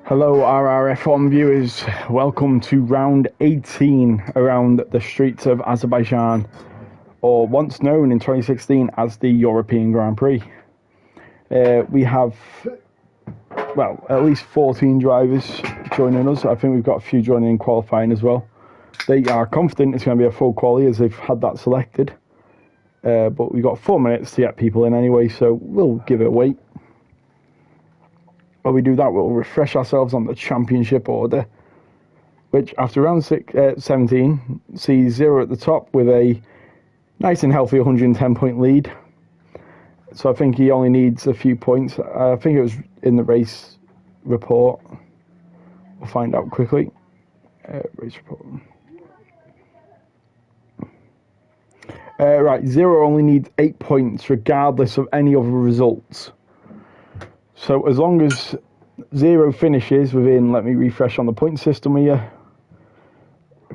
Hello RRF1 viewers, welcome to round 18 around the streets of Azerbaijan, or once known in 2016 as the European Grand Prix. We have, well, at least 14 drivers joining us. I think we've got a few joining in qualifying as well. They are confident it's going to be a full quali as they've had that selected. But we've got 4 minutes to get people in anyway, so we'll give it a wait. While we do that, we'll refresh ourselves on the championship order, which after round 17 sees Zero at the top with a nice and healthy 110-point lead. So I think he only needs a few points. I think it was in the race report. We'll find out quickly. Race report. Right, Zero only needs 8 points regardless of any other results. So as long as Zero finishes within, let me refresh on the point system here.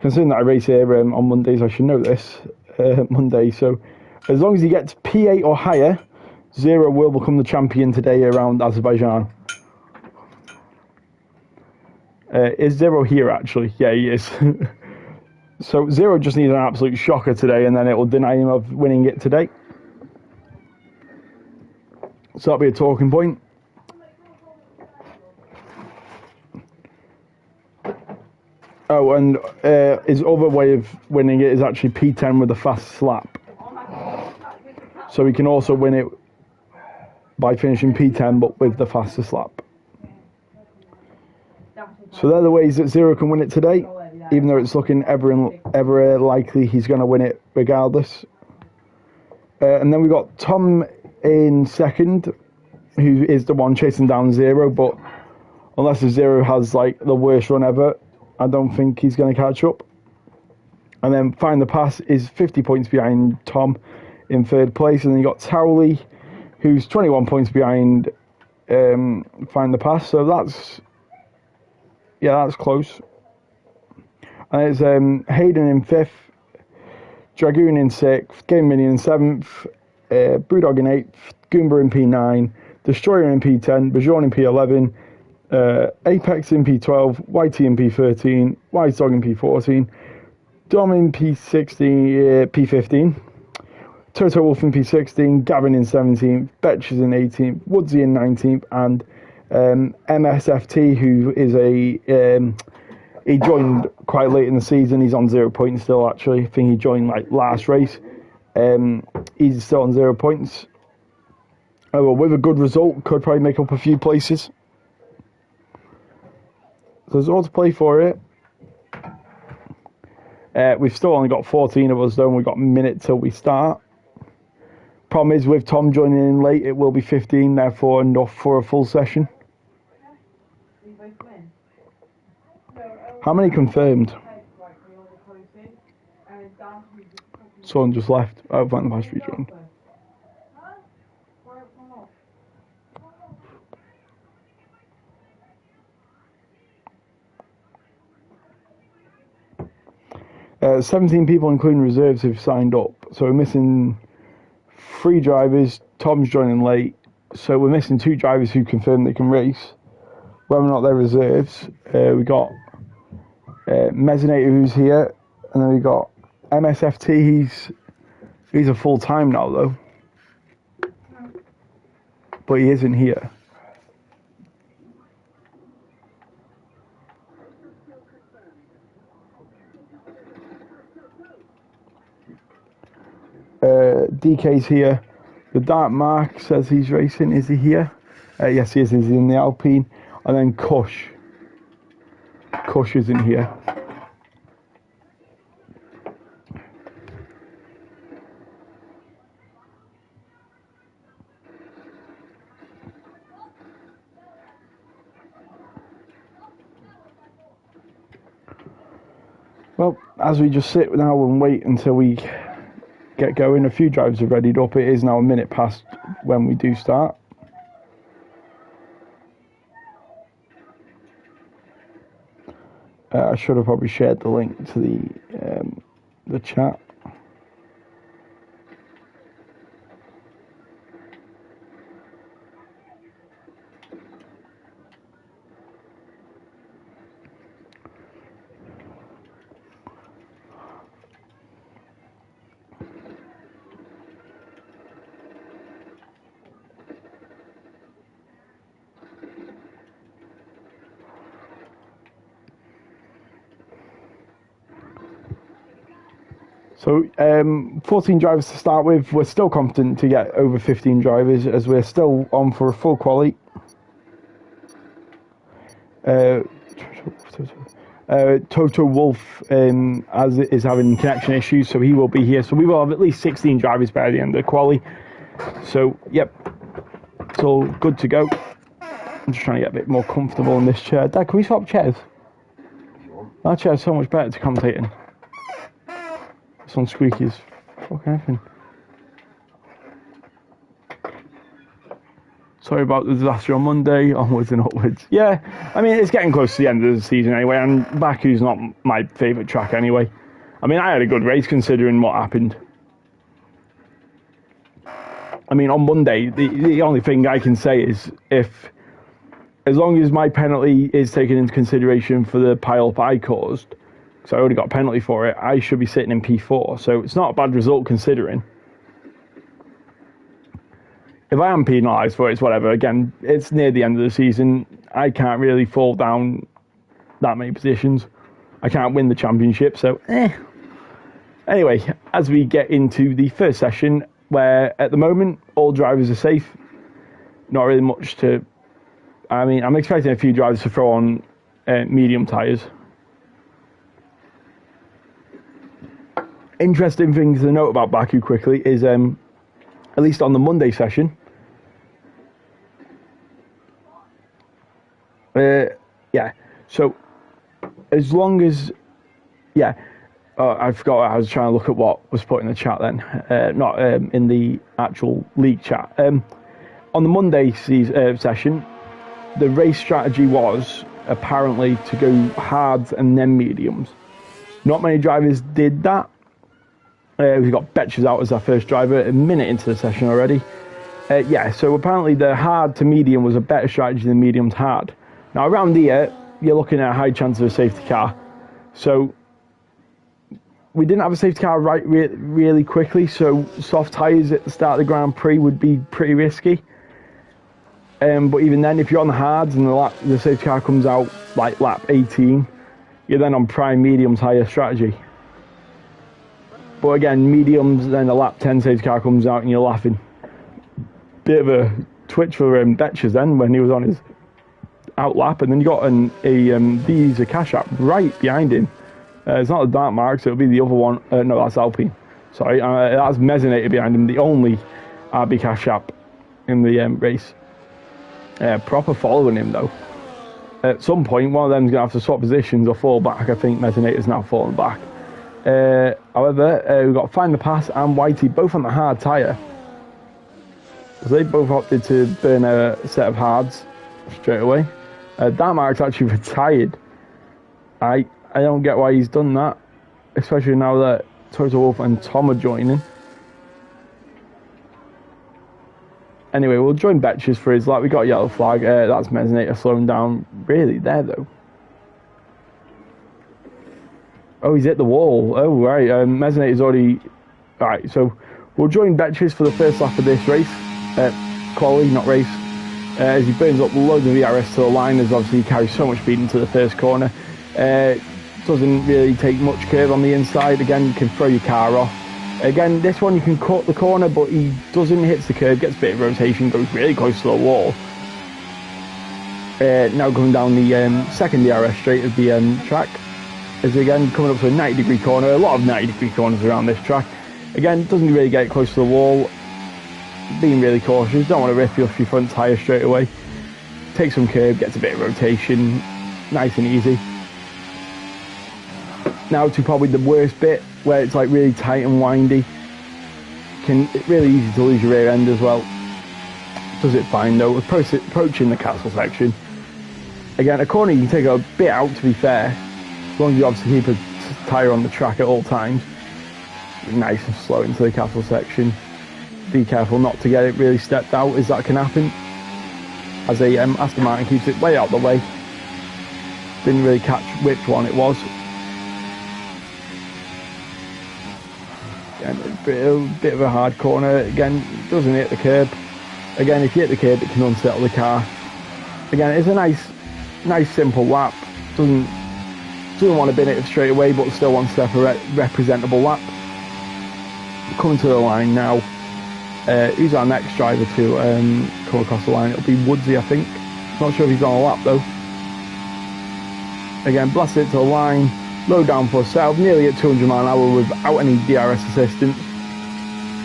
Considering that I race here on Mondays, I should know this. Monday, so as long as he gets P8 or higher, Zero will become the champion today around Azerbaijan. Is Zero here actually? Yeah, he is. So Zero just needs an absolute shocker today, and then it will deny him of winning it today. So that'll be a talking point. Oh, and his other way of winning it is actually P10 with a fast slap. So he can also win it by finishing P10, but with the faster slap. So they're the ways that Zero can win it today, even though it's looking ever likely he's going to win it regardless. And then we've got Tom in second, who is the one chasing down Zero, but unless Zero has like the worst run ever, I don't think he's going to catch up. And then Find the Pass is 50 points behind Tom in third place. And then you got Towley, who's 21 points behind Find the Pass. So that's close. And it's Hayden in fifth, Dragoon in sixth, Game Minion in seventh, Brewdog in eighth, Goomba in P9, Destroyer in P10, Bajon in P11, Apex in P12, YT in P13, Wise Dog in P14, Dom in P15, Toto Wolf in P16, Gavin in 17th, Betch is in 18th, Woodsy in 19th, and MSFT, who is he joined quite late in the season. He's on 0 points still, actually. I think he joined like last race. He's still on 0 points. Oh, well, with a good result, could probably make up a few places. So there's all to play for it. We've still only got 14 of us though, and we've got a minute till we start. Problem is, with Tom joining in late, it will be 15, therefore enough for a full session. How many confirmed? Someone just left. Oh, Find the Pass rejoined. Uh, 17 people, including reserves, have signed up. So we're missing 3 drivers. Tom's joining late. So we're missing 2 drivers who confirmed they can race. Whether or not they're reserves, we got Mezzinator who's here, and then we got MSFT. He's a full time now though, but he isn't here. DK's here. The Dark Mark says he's racing. Is he here? Yes, he is. He's in the Alpine. And then Kush. Kush isn't here. Well, as we just sit now and wait until we get going, a few drivers have readied up. It is now a minute past when we do start. I should have probably shared the link to the chat. So 14 drivers to start with. We're still confident to get over 15 drivers as we're still on for a full quali. Toto Wolff is having connection issues, so he will be here. So we will have at least 16 drivers by the end of the quali. So, yep, it's all good to go. I'm just trying to get a bit more comfortable in this chair. Dad, can we swap chairs? That chair's so much better to commentate in. This one squeaky as fuck anything. Sorry about the disaster on Monday, onwards and upwards. Yeah, I mean, it's getting close to the end of the season anyway, and Baku's not my favourite track anyway. I mean, I had a good race considering what happened. I mean, on Monday, the only thing I can say is as long as my penalty is taken into consideration for the pile-up I caused, because I already got a penalty for it, I should be sitting in P4, so it's not a bad result considering. If I am penalised for it, it's whatever. Again, it's near the end of the season. I can't really fall down that many positions. I can't win the championship, so Anyway, as we get into the first session, where at the moment all drivers are safe, not really much to... I mean, I'm expecting a few drivers to throw on medium tyres. Interesting things to note about Baku quickly is, at least on the Monday session, yeah, so as long as, yeah, I forgot I was trying to look at what was put in the chat then, not in the actual league chat. On the Monday session, the race strategy was apparently to go hards and then mediums. Not many drivers did that. We've got Betches out as our first driver, a minute into the session already. Yeah, so apparently the hard to medium was a better strategy than medium to hard. Now around here, you're looking at a high chance of a safety car. So we didn't have a safety car really quickly, so soft tyres at the start of the Grand Prix would be pretty risky. But even then, if you're on the hards and the safety car comes out like lap 18, you're then on prime medium tyre strategy. But again, mediums, then a lap 10 safety car comes out and you're laughing. Bit of a twitch for Betches then when he was on his out lap, and then you got a cash app right behind him. It's not the dark marks, it'll be the other one. No, that's Alpine. Sorry, that's Mezzinator behind him, the only RB cash app in the race. Proper following him though. At some point, one of them's gonna have to swap positions or fall back. I think Mezzinator's now fallen back. However, we've got Find the Pass and Whitey both on the hard tyre. So they both opted to burn a set of hards straight away. Darmark's actually retired. I don't get why he's done that, especially now that Toto Wolff and Tom are joining. Anyway, we'll join Betches for his lap. We got a yellow flag. That's Mezzinator slowing down really there though. Oh, he's hit the wall. Oh, right. Mezzinator's already... Alright, so we'll join Betches for the first lap of this race. Quali, not race. As he burns up loads of ERS to the line, as obviously he carries so much speed into the first corner. Doesn't really take much curve on the inside. Again, you can throw your car off. Again, this one you can cut the corner, but he doesn't hit the curve, gets a bit of rotation, goes really close to the wall. Now going down the second DRS straight of the track. Is again coming up to a 90-degree corner. A lot of 90-degree corners around this track. Again, doesn't really get close to the wall. Being really cautious, don't want to rip off your front tyre straight away. Takes some curve, gets a bit of rotation, nice and easy. Now to probably the worst bit, where it's like really tight and windy. It's really easy to lose your rear end as well. Does it fine though. Approaching the castle section. Again, a corner you can take a bit out to be fair, as long as you obviously keep a tyre on the track at all times. Nice and slow into the castle section. Be careful not to get it really stepped out, as that can happen. As a Aston Martin keeps it way out the way. Didn't really catch which one it was. Again, a bit of a hard corner. Again, doesn't hit the curb. Again, if you hit the curb, it can unsettle the car. Again, it's a nice simple lap. Doesn't want to bin it straight away, but still wants to have a representable lap. coming to the line now. Who's our next driver to come across the line? It'll be Woodsy, I think. Not sure if he's on a lap though. Again, blast it to the line, low down for setup, nearly at 200 mile an hour without any DRS assistance.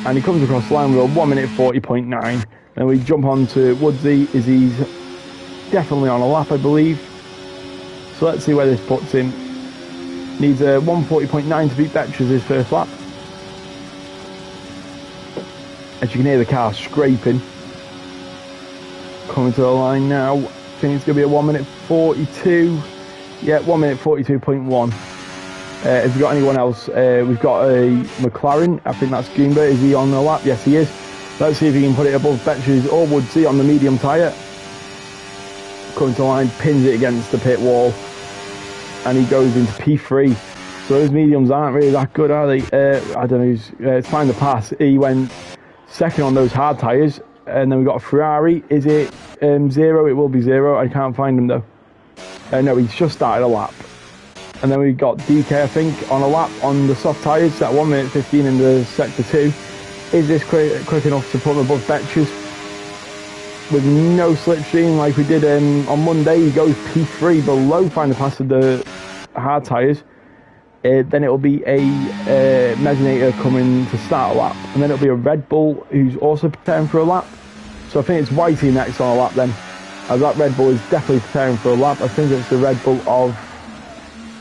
And he comes across the line with a 1 minute 40.9. And we jump on to Woodsy, as he's definitely on a lap, I believe. So let's see where this puts him. Needs a 140.9 to beat Betcher's his first lap. As you can hear the car scraping. Coming to the line now. I think it's going to be a 1 minute 42. Yeah, 1 minute 42.1. Have we got anyone else? We've got a McLaren. I think that's Goomba. Is he on the lap? Yes, he is. Let's see if he can put it above Betcher's or Woodsy on the medium tyre. Coming to the line, pins it against the pit wall. And he goes into P3. So those mediums aren't really that good, are they? I don't know. It's fine to pass. He went second on those hard tyres. And then we've got a Ferrari. Is it 0? It will be 0. I can't find him though. No, he's just started a lap. And then we've got DK, I think, on a lap on the soft tyres at 1 minute 15 in the sector 2. Is this quick enough to put him above Betcher's? With no slipstream like we did on Monday, he goes P3 below final pass of the hard tyres. Then it'll be a Mesinator coming to start a lap. And then it'll be a Red Bull who's also preparing for a lap. So I think it's Whitey next on a lap then. As that Red Bull is definitely preparing for a lap. I think it's the Red Bull of...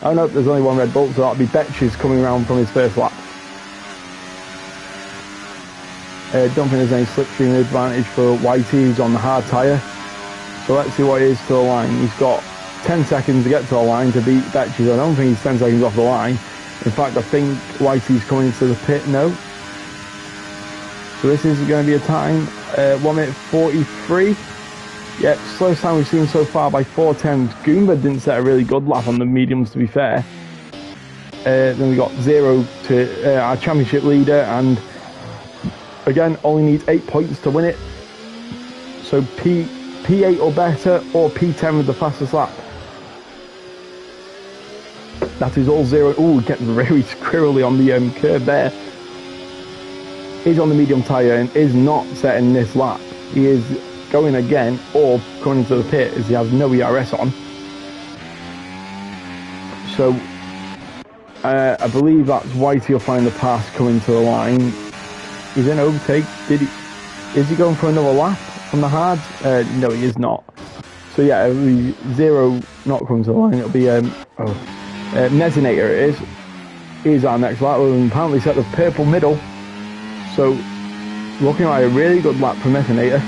Oh no, there's only one Red Bull, so that'll be Betcher's coming around from his first lap. Don't think there's any slipstream advantage for Whitey, who's on the hard tyre. So let's see what it is to the line. He's got 10 seconds to get to the line to beat Betcher's. I don't think he's 10 seconds off the line. In fact, I think Whitey's coming into the pit. No. So this is going to be a time, 1 minute 43. Yep, slowest time we've seen so far by 4 attempts. Goomba didn't set a really good lap on the mediums, to be fair. Then we got 0 to our championship leader, and again, only needs 8 points to win it. So P8 or better, or P10 with the fastest lap. That is all 0. Ooh, getting very squirrely on the curve there. He's on the medium tyre and is not setting this lap. He is going again, or coming into the pit, as he has no ERS on. So, I believe that's Whitey will find the pass coming to the line. He's in overtake. Is he going for another lap on the hards? No, he is not. So yeah, it'll be 0 not coming to the line. It'll be Mesinator. It is. Here's our next lap. We'll apparently set the purple middle. So looking like a really good lap for Mesinator.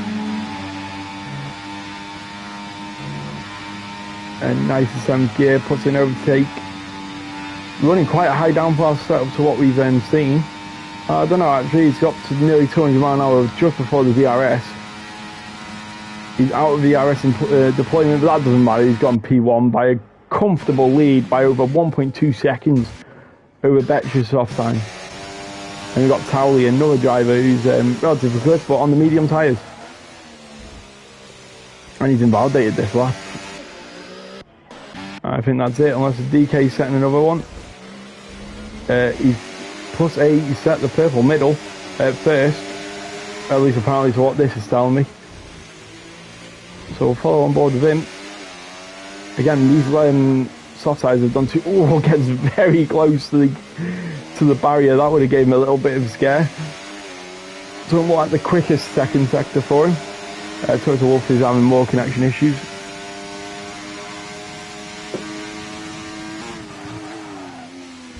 And nice and 7th gear, puts in overtake. Running quite a high downforce setup to what we've seen. I don't know, actually, he's got to nearly 200 mile an hour just before the DRS. He's out of the DRS deployment, but that doesn't matter. He's gone P1 by a comfortable lead by over 1.2 seconds over Betcher's soft time. And we've got Towley, another driver who's relatively quick, but on the medium tyres. And he's invalidated this lap. I think that's it, unless the DK's setting another one. He's +8, he set the purple middle at first, at least apparently to what this is telling me. So we'll follow on board with him. Again, these soft tyres have done too... Oh, gets very close to the barrier. That would have gave him a little bit of a scare. Doesn't look like the quickest second sector for him. Toto Wolff is having more connection issues.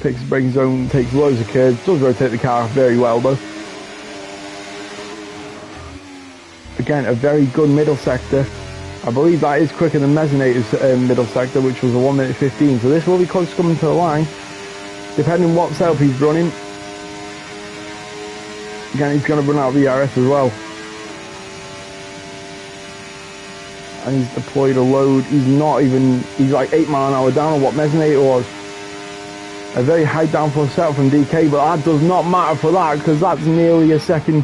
Picks the braking zone, takes loads of curves, does rotate the car very well though. Again, a very good middle sector. I believe that is quicker than Mesinator's middle sector, which was a 1 minute 15. So this will be close to coming to the line, depending on what setup he's running. Again, he's going to run out of the ERS as well. And he's deployed a load. He's like 8 mile an hour down on what Mesinator was. A very high downforce setup from DK, but that does not matter for that, because that's nearly a second.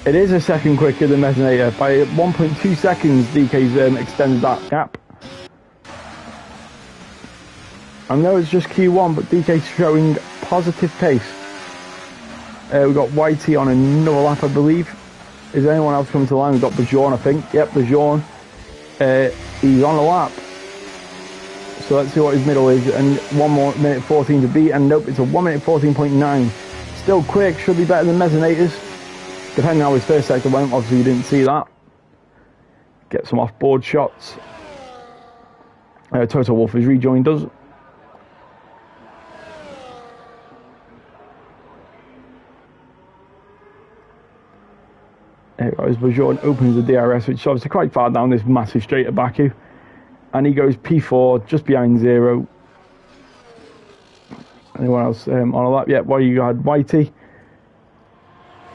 It is a second quicker than Mesinator. By 1.2 seconds, DK's extended that gap. I know it's just Q1, but DK's showing positive pace. We've got Whitey on another lap, I believe. Is anyone else coming to the line? We've got Bajourn, I think. Yep, Bajourn. He's on a lap. So let's see what his middle is. And 1 more minute 14 to beat. And nope, it's a 1 minute 14.9. Still quick, should be better than Mezzanators. Depending on how his first sector went, obviously you didn't see that. Get some off-board shots. Toto Wolff has rejoined us. As Bajourn opens the DRS, which is obviously quite far down this massive straight at Baku. And he goes P4, just behind 0. Anyone else on a lap? Yeah, well, you had Whitey.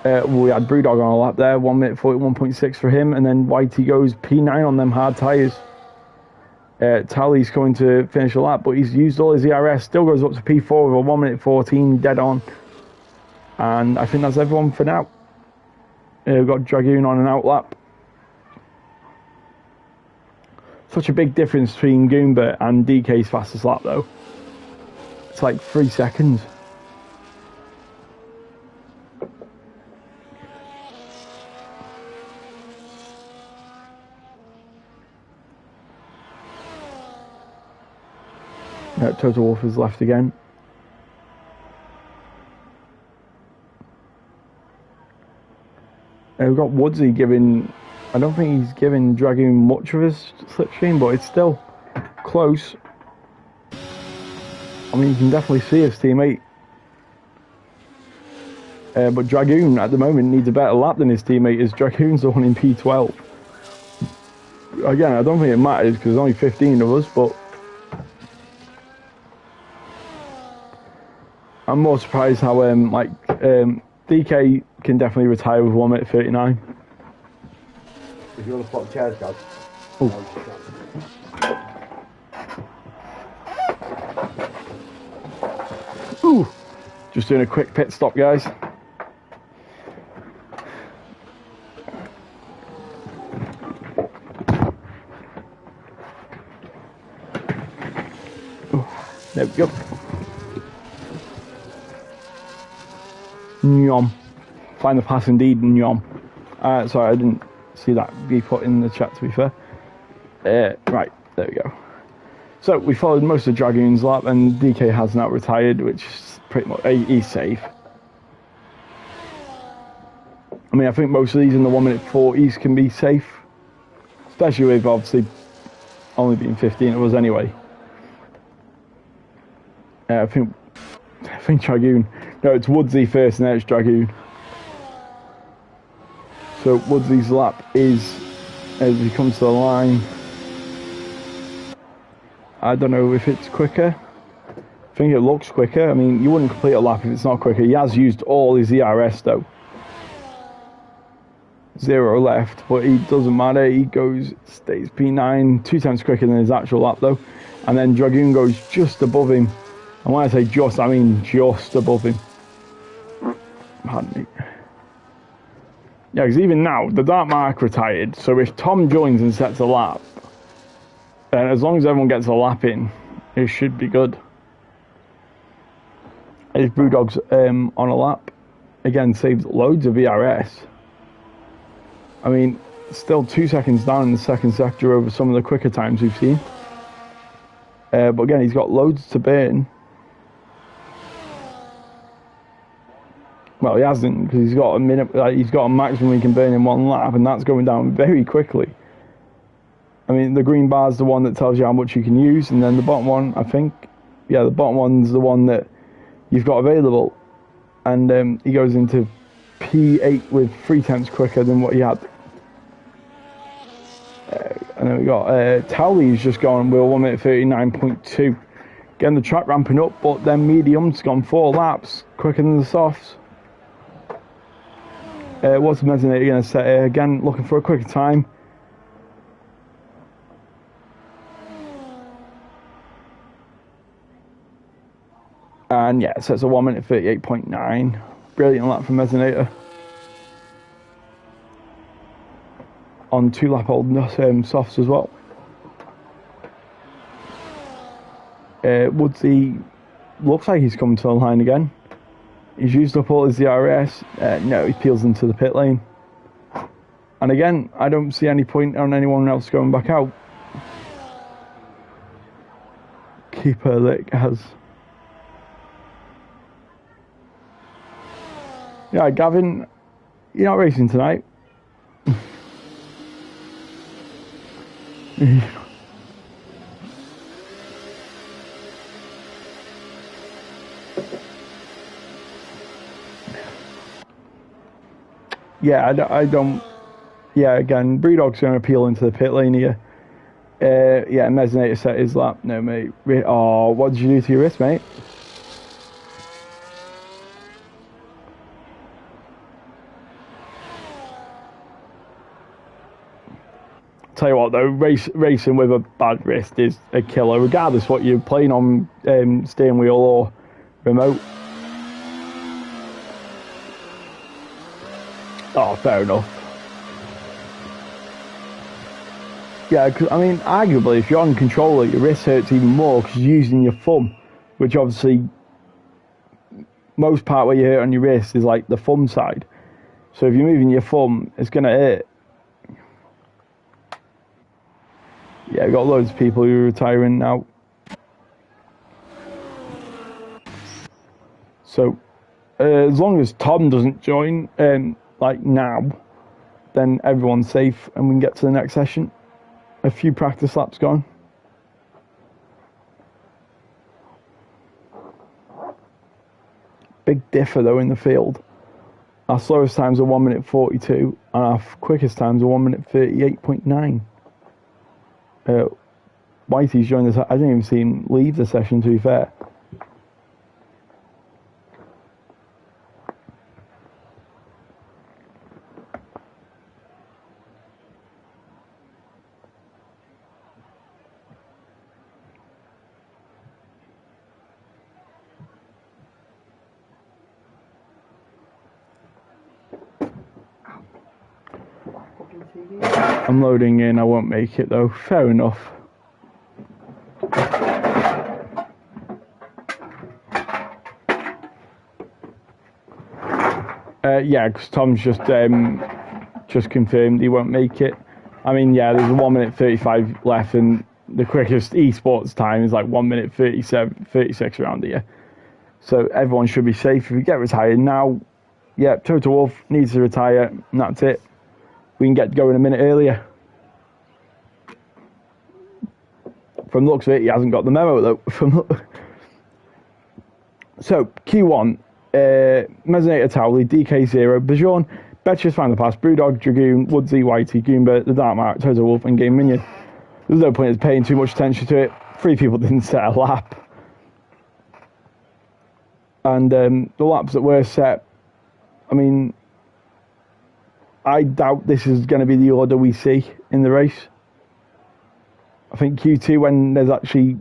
We had Brewdog on a lap there, 1 minute 41.6 for him. And then Whitey goes P9 on them hard tyres. Tally's coming to finish a lap, but he's used all his ERS. Still goes up to P4 with a 1 minute 14, dead on. And I think that's everyone for now. We've got Dragoon on an outlap. Such a big difference between Goomba and DK's fastest lap though. It's like 3 seconds. Toto Wolff is left again. We've got Woodsy giving... I don't think he's giving Dragoon much of his slipstream, but it's still close. I mean, you can definitely see his teammate. But Dragoon, at the moment, needs a better lap than his teammate, as Dragoon's the one in P12. Again, I don't think it matters, because there's only 15 of us, but... I'm more surprised how, DK can definitely retire with 1 minute 39. If you want to swap chairs, guys. Ooh. Just doing a quick pit stop, guys. Ooh. There we go. Nyom. Find the pass indeed, Nyom. Sorry, I didn't see that be put in the chat, to be fair. Right, there we go. So, we followed most of Dragoon's lap, and DK has now retired, which is pretty much... he's safe. I mean, I think most of these in the 1 minute 40s can be safe. Especially with, obviously, only being 15 of us anyway. I think Dragoon... No, it's Woodsy first, and then it's Dragoon. So Woodsy's lap is, as he comes to the line, I don't know if it's quicker. I think it looks quicker. I mean, you wouldn't complete a lap if it's not quicker. He has used all his ERS though. 0 left, but it doesn't matter. He stays P9, 2 times quicker than his actual lap though. And then Dragoon goes just above him. And when I say just, I mean just above him. Pardon me. Yeah, because even now, the Dark Mark retired, so if Tom joins and sets a lap, then as long as everyone gets a lap in, it should be good. If Brewdog's on a lap, again, saves loads of ERS. I mean, still 2 seconds down in the second sector over some of the quicker times we've seen. But again, he's got loads to burn. Well, he hasn't, because he's got a minute. He's got a maximum he can burn in 1 lap, and that's going down very quickly. I mean, the green bar's the one that tells you how much you can use, and then the bottom one, I think, yeah, the bottom one's the one that you've got available, and he goes into P8 with 3 times quicker than what he had. And then we got Towley's just gone with 1 minute 39.2. Getting the track ramping up, but then medium's gone 4 laps quicker than the softs. What's the Mezzanate going to set here? Again, looking for a quicker time. And yeah, it sets a 1 minute 38.9. Brilliant lap from Mezzanator. On 2 lap old softs as well. Woodsy looks like he's coming to the line again. He's used up all his DRS. No, he peels into the pit lane. And again, I don't see any point on anyone else going back out. Keeper Lick has. Yeah, Gavin, you're not racing tonight. Yeah, I don't. Yeah, again, Brewdog's going to peel into the pit lane here. Yeah, Mezzinator set his lap. No, mate. Oh, what did you do to your wrist, mate? Tell you what, though, racing with a bad wrist is a killer, regardless what you're playing on steering wheel or remote. Oh, fair enough. Yeah, cause, I mean, arguably, if you're on controller, your wrist hurts even more because you're using your thumb, which obviously, most part where you hurt on your wrist is like the thumb side. So if you're moving your thumb, it's going to hurt. Yeah, we've got loads of people who are retiring now. So, as long as Tom doesn't join, like now, then everyone's safe and we can get to the next session. A few practice laps gone. Big differ though in the field. Our slowest times are 1 minute 42 and our quickest times are 1 minute 38.9. Whitey's joined us. I didn't even see him leave the session, to be fair. I'm loading in, I won't make it though. Fair enough. Yeah, because Tom's just confirmed he won't make it. I mean, yeah, there's 1 minute 35 left, and the quickest esports time is like 1 minute 36 around here. So everyone should be safe. If you get retired now, yeah, Total Wolf needs to retire, and that's it. We can get going a minute earlier. From the looks of it, he hasn't got the memo though. So Q1, Mezzinator Towley, DK0, Bajon, Betches Find the Pass, Brewdog, Dragoon, Woodsy, Whitey, Goomba, The Dark Mark, Total Wolf, and Game Minion. There's no point in paying too much attention to it. 3 people didn't set a lap. And the laps that were set, I mean, I doubt this is going to be the order we see in the race. I think Q2, when there's actually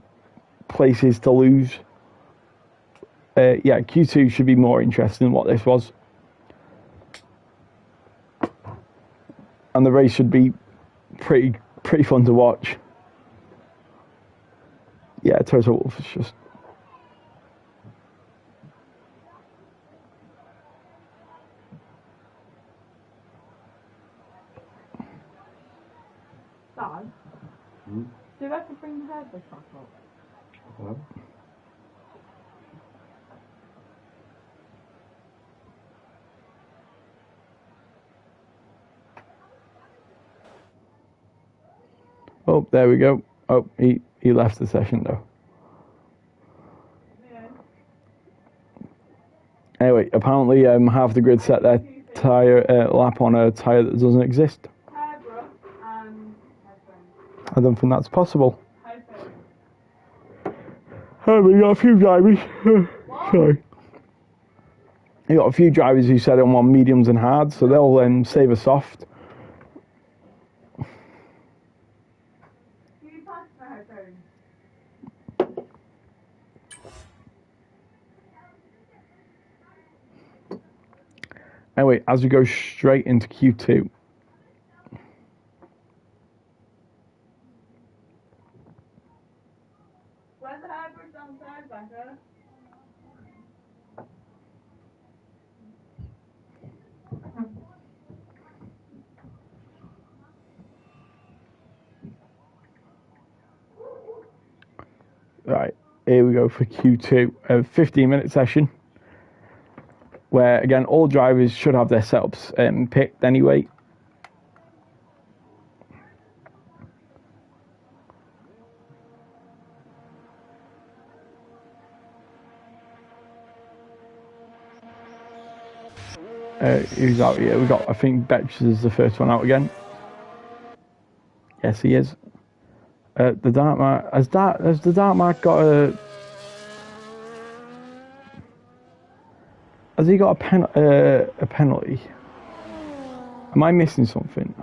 places to lose, yeah, Q2 should be more interesting than what this was. And the race should be pretty fun to watch. Yeah, Total Wolf is just... Dad? Do you have to bring the hairbrush back up? Hello? Oh, there we go. Oh, he left the session though. Yeah. Anyway, apparently half the grid set their tyre lap on a tyre that doesn't exist. Hairbrush and headphones. I don't think that's possible. Headphones. Oh, we got a few drivers. Sorry. You got a few drivers who said they want mediums and hards, so they'll save a soft. Do you pass the headphones? Anyway, as we go straight into Q2. Where's the hairbrush downstairs, Becca? Here we go for Q2, a 15-minute session, where again all drivers should have their setups picked anyway. Who's out here? We got, I think Betches is the first one out again. Yes, he is. The Dark Mark, has the Dark Mark got a? Has he got a penalty? Am I missing something?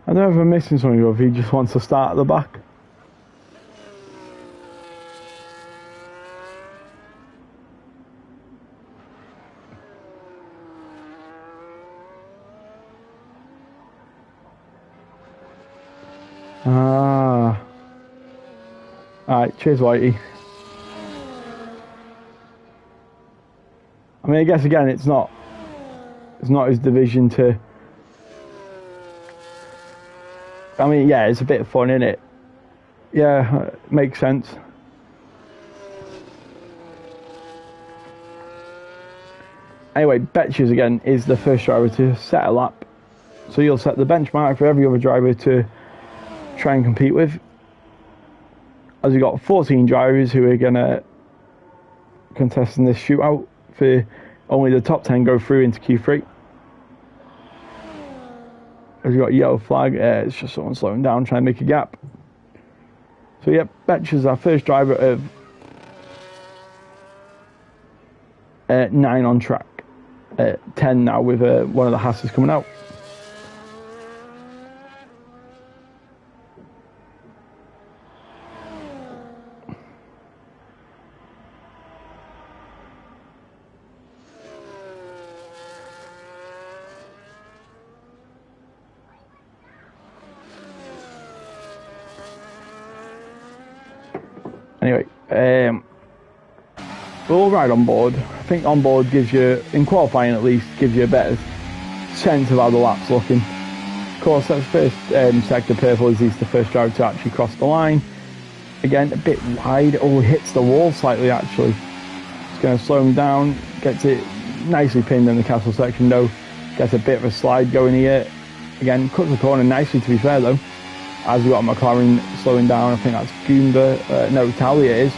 I don't know if I'm missing something or if he just wants to start at the back. Ah. Alright, cheers Whitey. I mean, I guess again it's not his division to. I mean, yeah, it's a bit of fun, isn't it? Yeah, makes sense. Anyway, Betches again is the first driver to set a lap. So you'll set the benchmark for every other driver to try and compete with. As we've got 14 drivers who are going to contest in this shootout, for only the top 10 go through into Q3. As we've got a yellow flag, it's just someone slowing down, trying to make a gap. So yeah, Betches is our first driver of 9 on track. 10 now with one of the Hasses coming out. Anyway, we'll ride on board. I think on board gives you, in qualifying at least, gives you a better sense of how the lap's looking. Of course, that's first sector purple as he's the first driver to actually cross the line. Again, a bit wide. Oh, hits the wall slightly actually. It's going to slow him down. Gets it nicely pinned in the castle section though. Gets a bit of a slide going here. Again, cuts the corner nicely to be fair though. As we got McLaren slowing down, I think that's Goomba, no, Talia is,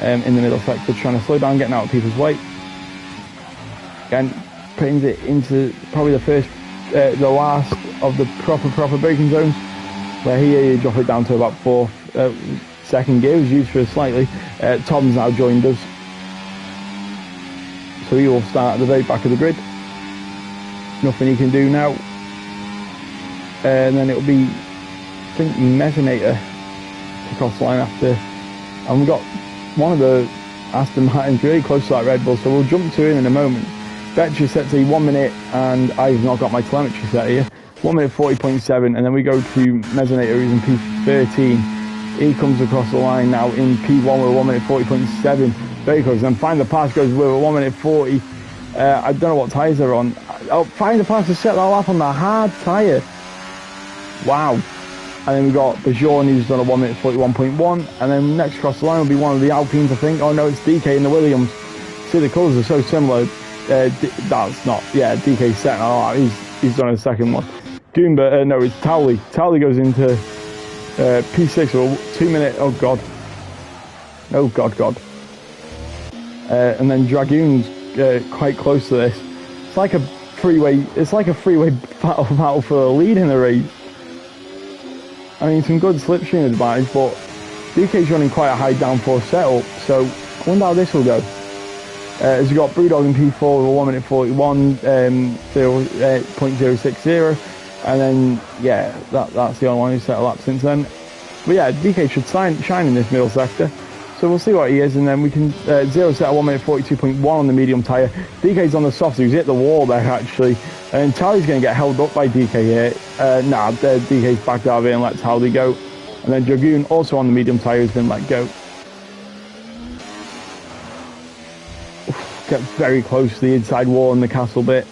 in the middle sector, trying to slow down, getting out of people's way. Again, putting it into probably the last of the proper braking zones, where here you drop it down to about fourth, second gear was used for slightly. Tom's now joined us, so he will start at the very back of the grid. Nothing he can do now, and then it'll be, I think, Mesinator to cross the line after, and we've got one of the Aston Martins really close to that Red Bull, so we'll jump to him in a moment. Betches set to 1 minute, and I've not got my telemetry set here. 1 minute 40.7, and then we go to Mesinator, who's in P13. He comes across the line now in P1 with 1 minute 40.7, very close. And Find the Pass goes with a 1 minute 40. I don't know what tyres they're on. Oh, Find the Pass to set that lap on the hard tyre. Wow. And then we've got Bajon, who's done a 1 minute 41.1, and then next across the line will be one of the Alpines, I think. Oh no, it's DK in the Williams. See, the colours are so similar. That's not, yeah, DK's setting that lap. He's done a second one. Goomba, no, it's Towley. Towley goes into P6 or 2 minute, oh god. Oh god. And then Dragoon's quite close to this. It's like a freeway battle for the lead in the race. I mean, some good slipstream advantage, but DK's running quite a high downforce setup, so I wonder how this will go. As you got Brewdog in P4 with a 1 minute 41, 0.060, and then, yeah, that's the only one who's set a lap since then. But yeah, DK should shine in this middle sector. So we'll see what he is, and then we can zero set at 1 minute 42.1 on the medium tyre. DK's on the soft, so he's hit the wall there actually. And Tally's going to get held up by DK here. DK's backed out of it and let Tally go. And then Dragoon, also on the medium tyre, has been let go. Gets very close to the inside wall and the castle bit.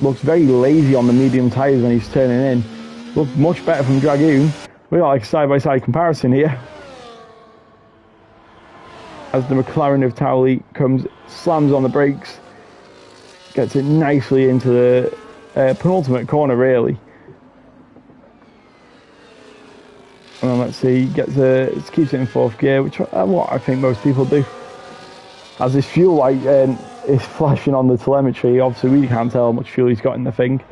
Looks very lazy on the medium tyres when he's turning in. Looks much better from Dragoon. We got like side-by-side comparison here. As the McLaren of Towley comes, slams on the brakes, gets it nicely into the penultimate corner, really. And then let's see, keeps it in fourth gear, which what I think most people do. As this fuel light is flashing on the telemetry, obviously we can't tell how much fuel he's got in the thing.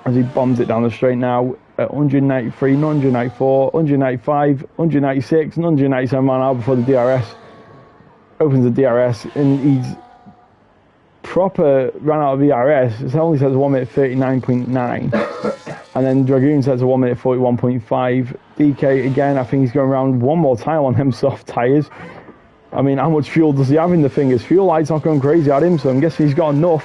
As he bombs it down the straight now at 193, 194, 195, 196, and 197 mile an hour before the DRS. Opens the DRS and he's proper ran out of DRS. It only says 1 minute 39.9. And then Dragoon says a 1 minute 41.5. DK again, I think he's going around one more time on them soft tyres. I mean, how much fuel does he have in the thing? His fuel light's not going crazy at him, so I'm guessing he's got enough.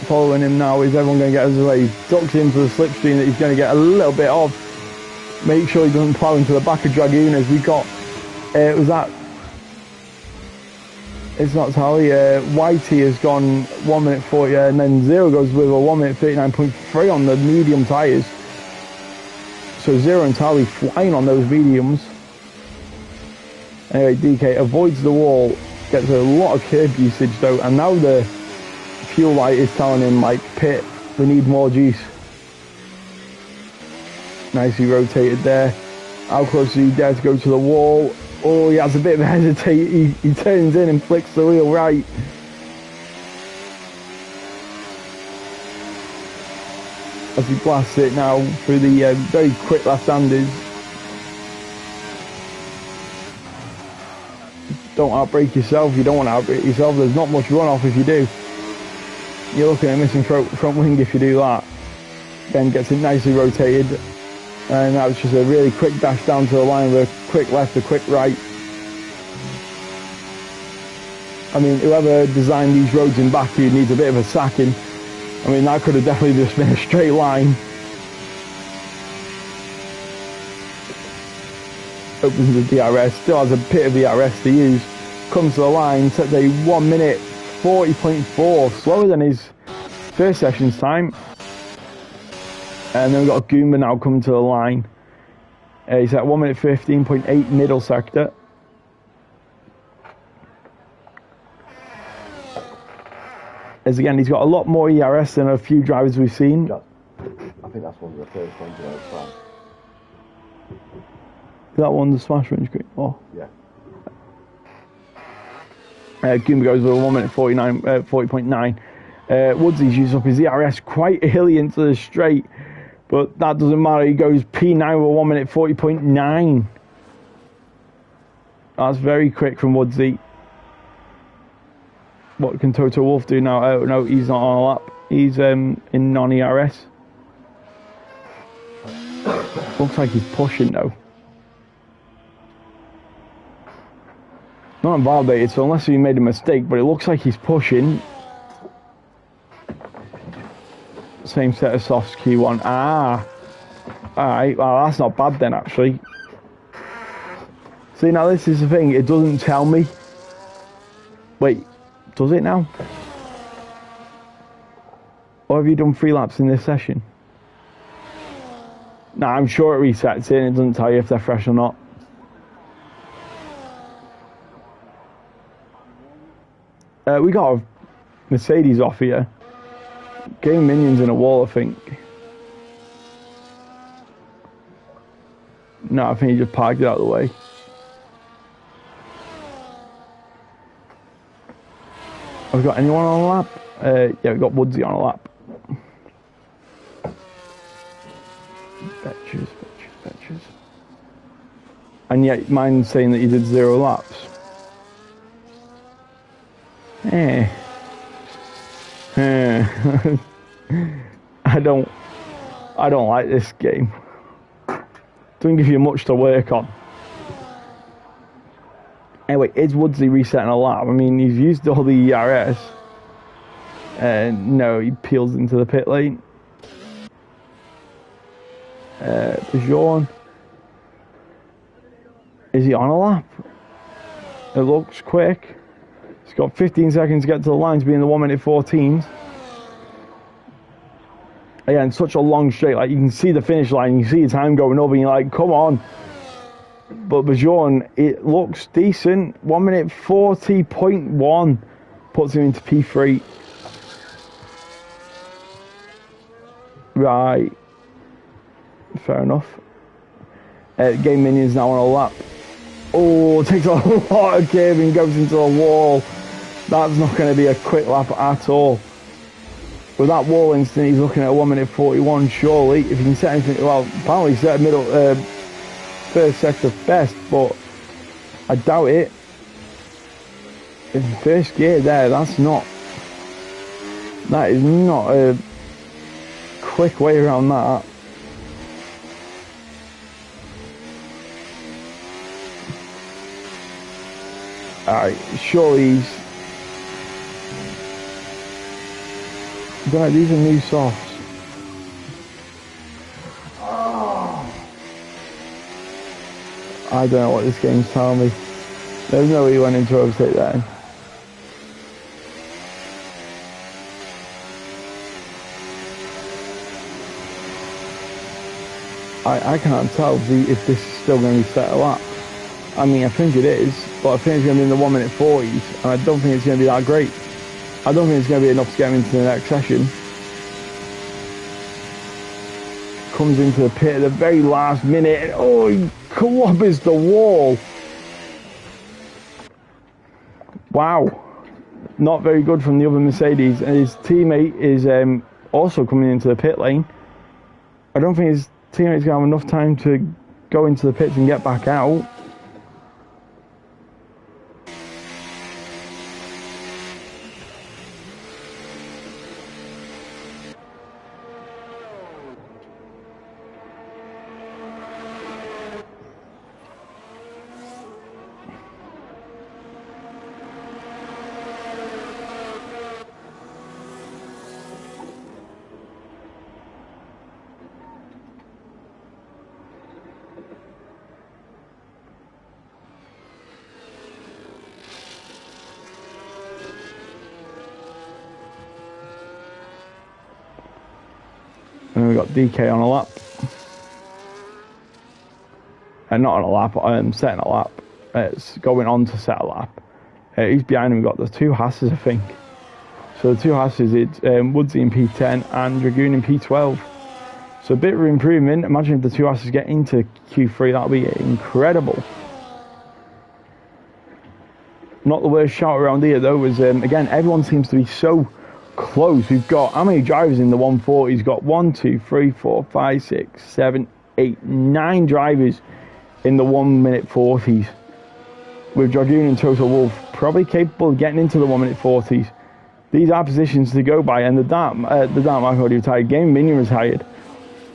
Following him now is everyone going to get his way. He ducks into the slipstream that he's going to get a little bit of. Make sure he doesn't plough into the back of Dragoon as we got. Was that? It's not Tally. Whitey has gone 1 minute 40, and then Zero goes with a 1 minute 39.3 on the medium tyres. So Zero and Tally flying on those mediums. Anyway, DK avoids the wall, gets a lot of curb usage though, and now the fuel light is telling him, like, pit, we need more juice. Nicely rotated there. How close do you dare to go to the wall? Oh, he has a bit of a hesitate. He turns in and flicks the wheel right. As he blasts it now through the very quick left-handers. Don't outbrake yourself. You don't want to outbrake yourself. There's not much runoff if you do. You're looking at missing front wing if you do that. Then gets it nicely rotated. And that was just a really quick dash down to the line with a quick left, a quick right. I mean, whoever designed these roads in Baku needs a bit of a sacking. I mean, that could have definitely just been a straight line. Opens the DRS, still has a bit of DRS to use. Comes to the line, sets a 1 minute 40.4, slower than his first session's time. And then we've got Goomba now coming to the line. He's at 1 minute 15.8 middle sector. As again, he's got a lot more ERS than a few drivers we've seen. I think that's one of the first ones that I've found. That one, the smash windscreen. Oh. Yeah. Goomba goes with a 1 minute 40.9. Woodsy's used up his ERS quite early into the straight, but that doesn't matter. He goes P9 with 1 minute 40.9. That's very quick from Woodsy. What can Toto Wolff do now? Oh no, he's not on a lap. He's in non-ERS. Looks like he's pushing though. Not invalidated, so unless he made a mistake, but it looks like he's pushing. Same set of softs, Q1. Alright, well that's not bad then actually. See, now this is the thing, it doesn't tell me. Wait, does it now? Or have you done 3 laps in this session? Nah, I'm sure it resets it and it doesn't tell you if they're fresh or not. We got a Mercedes off here. Getting minions in a wall, I think. No, I think he just parked it out of the way. Have we got anyone on a lap? Yeah, we got Woodsy on a lap. Betches. And yet mine's saying that you did 0 laps. I don't like this game. Doesn't give you much to work on. Anyway, is Woodsy resetting a lap? I mean, he's used all the ERS. No, he peels into the pit lane. Bjorn. Is he on a lap? It looks quick. He's got 15 seconds to get to the line to be in the 1 minute 14s. Again, such a long straight. Like, you can see the finish line, you see the time going up, and you're like, come on. But Bjorn, it looks decent. 1 minute 40.1 puts him into P3. Right. Fair enough. Game Minions now on a lap. Oh, takes a lot of curving, goes into the wall. That's not going to be a quick lap at all. With that wall instant, he's looking at a 1 minute 41, surely. If he can set anything, well, apparently he set a middle, first sector best, but I doubt it. In first gear there, that is not a quick way around that. Alright, surely he's... I don't know, these are new softs. I don't know what this game's telling me. There's no way he went into overtake there. I can't tell if this is still going to be set a lap. I mean, I think it is, but I think it's going to be in the 1 minute 40s, and I don't think it's going to be that great. I don't think it's going to be enough to get him into the next session. Comes into the pit at the very last minute, and oh, he clobbers the wall. Wow. Not very good from the other Mercedes, and his teammate is also coming into the pit lane. I don't think his teammate's going to have enough time to go into the pits and get back out. And then we got DK on a lap. And not on a lap, setting a lap. It's going on to set a lap. He's behind him. We've got the two Hasses, I think. So the two Hasses, it's Woodsy in P10 and Dragoon in P12. So a bit of improvement. Imagine if the two Hasses get into Q3, that'll be incredible. Not the worst shout around here though, was again, everyone seems to be so close. We've got how many drivers in the 140? He's got 1, 2, 3, 4, 5, 6, 7, 8, 9 drivers in the 1 minute 40s. With Dragoon and Total Wolf probably capable of getting into the 1 minute 40s. These are positions to go by, and the Dart Mark already retired. Game Minion retired.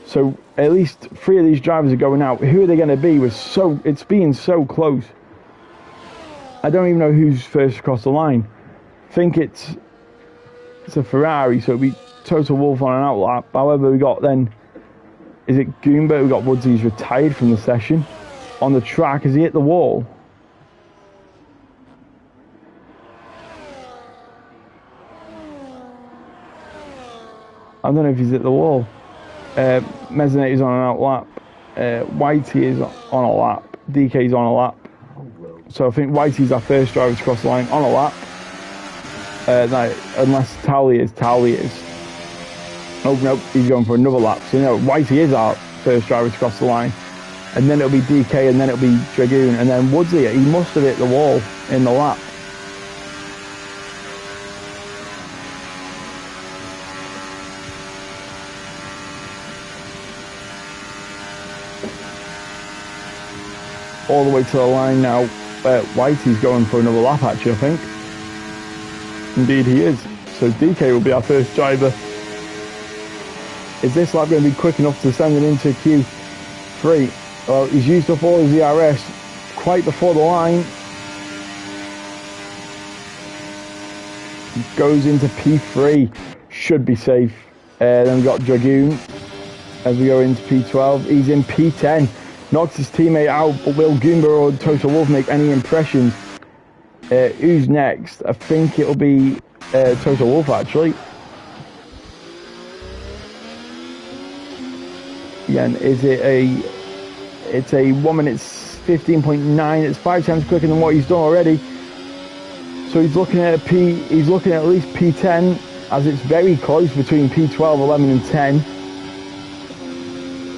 So at least 3 of these drivers are going out. Who are they going to be? It's being so close. I don't even know who's first across the line. I think it's a Ferrari, so it'll be Total Wolf on an outlap. However, we got then, is it Goomba? We got Woodsy's retired from the session. On the track, has he hit the wall? I don't know if he's hit the wall. Mezzanate is on an outlap. Whitey is on a lap. DK is on a lap. So I think Whitey's our first driver to cross the line on a lap. No, unless Towley is. Oh no, he's going for another lap. So no, Whitey is our first driver to cross the line. And then it'll be DK, and then it'll be Dragoon, and then Woodsy. He must have hit the wall in the lap. All the way to the line now. Whitey's going for another lap, actually, I think. Indeed he is. So DK will be our first driver. Is this lap going to be quick enough to send it into Q3? Well, he's used up all his ERS quite before the line. Goes into P3, should be safe. Then we've got Dragoon as we go into P12. He's in P10, knocks his teammate out, but will Goomba or Total Wolf make any impressions? Who's next? I think it'll be Total Wolf actually. Again, is it a... It's a 1 minute 15.9. It's 5 times quicker than what he's done already. So he's looking at he's looking at least P10, as it's very close between P12, 11 and 10.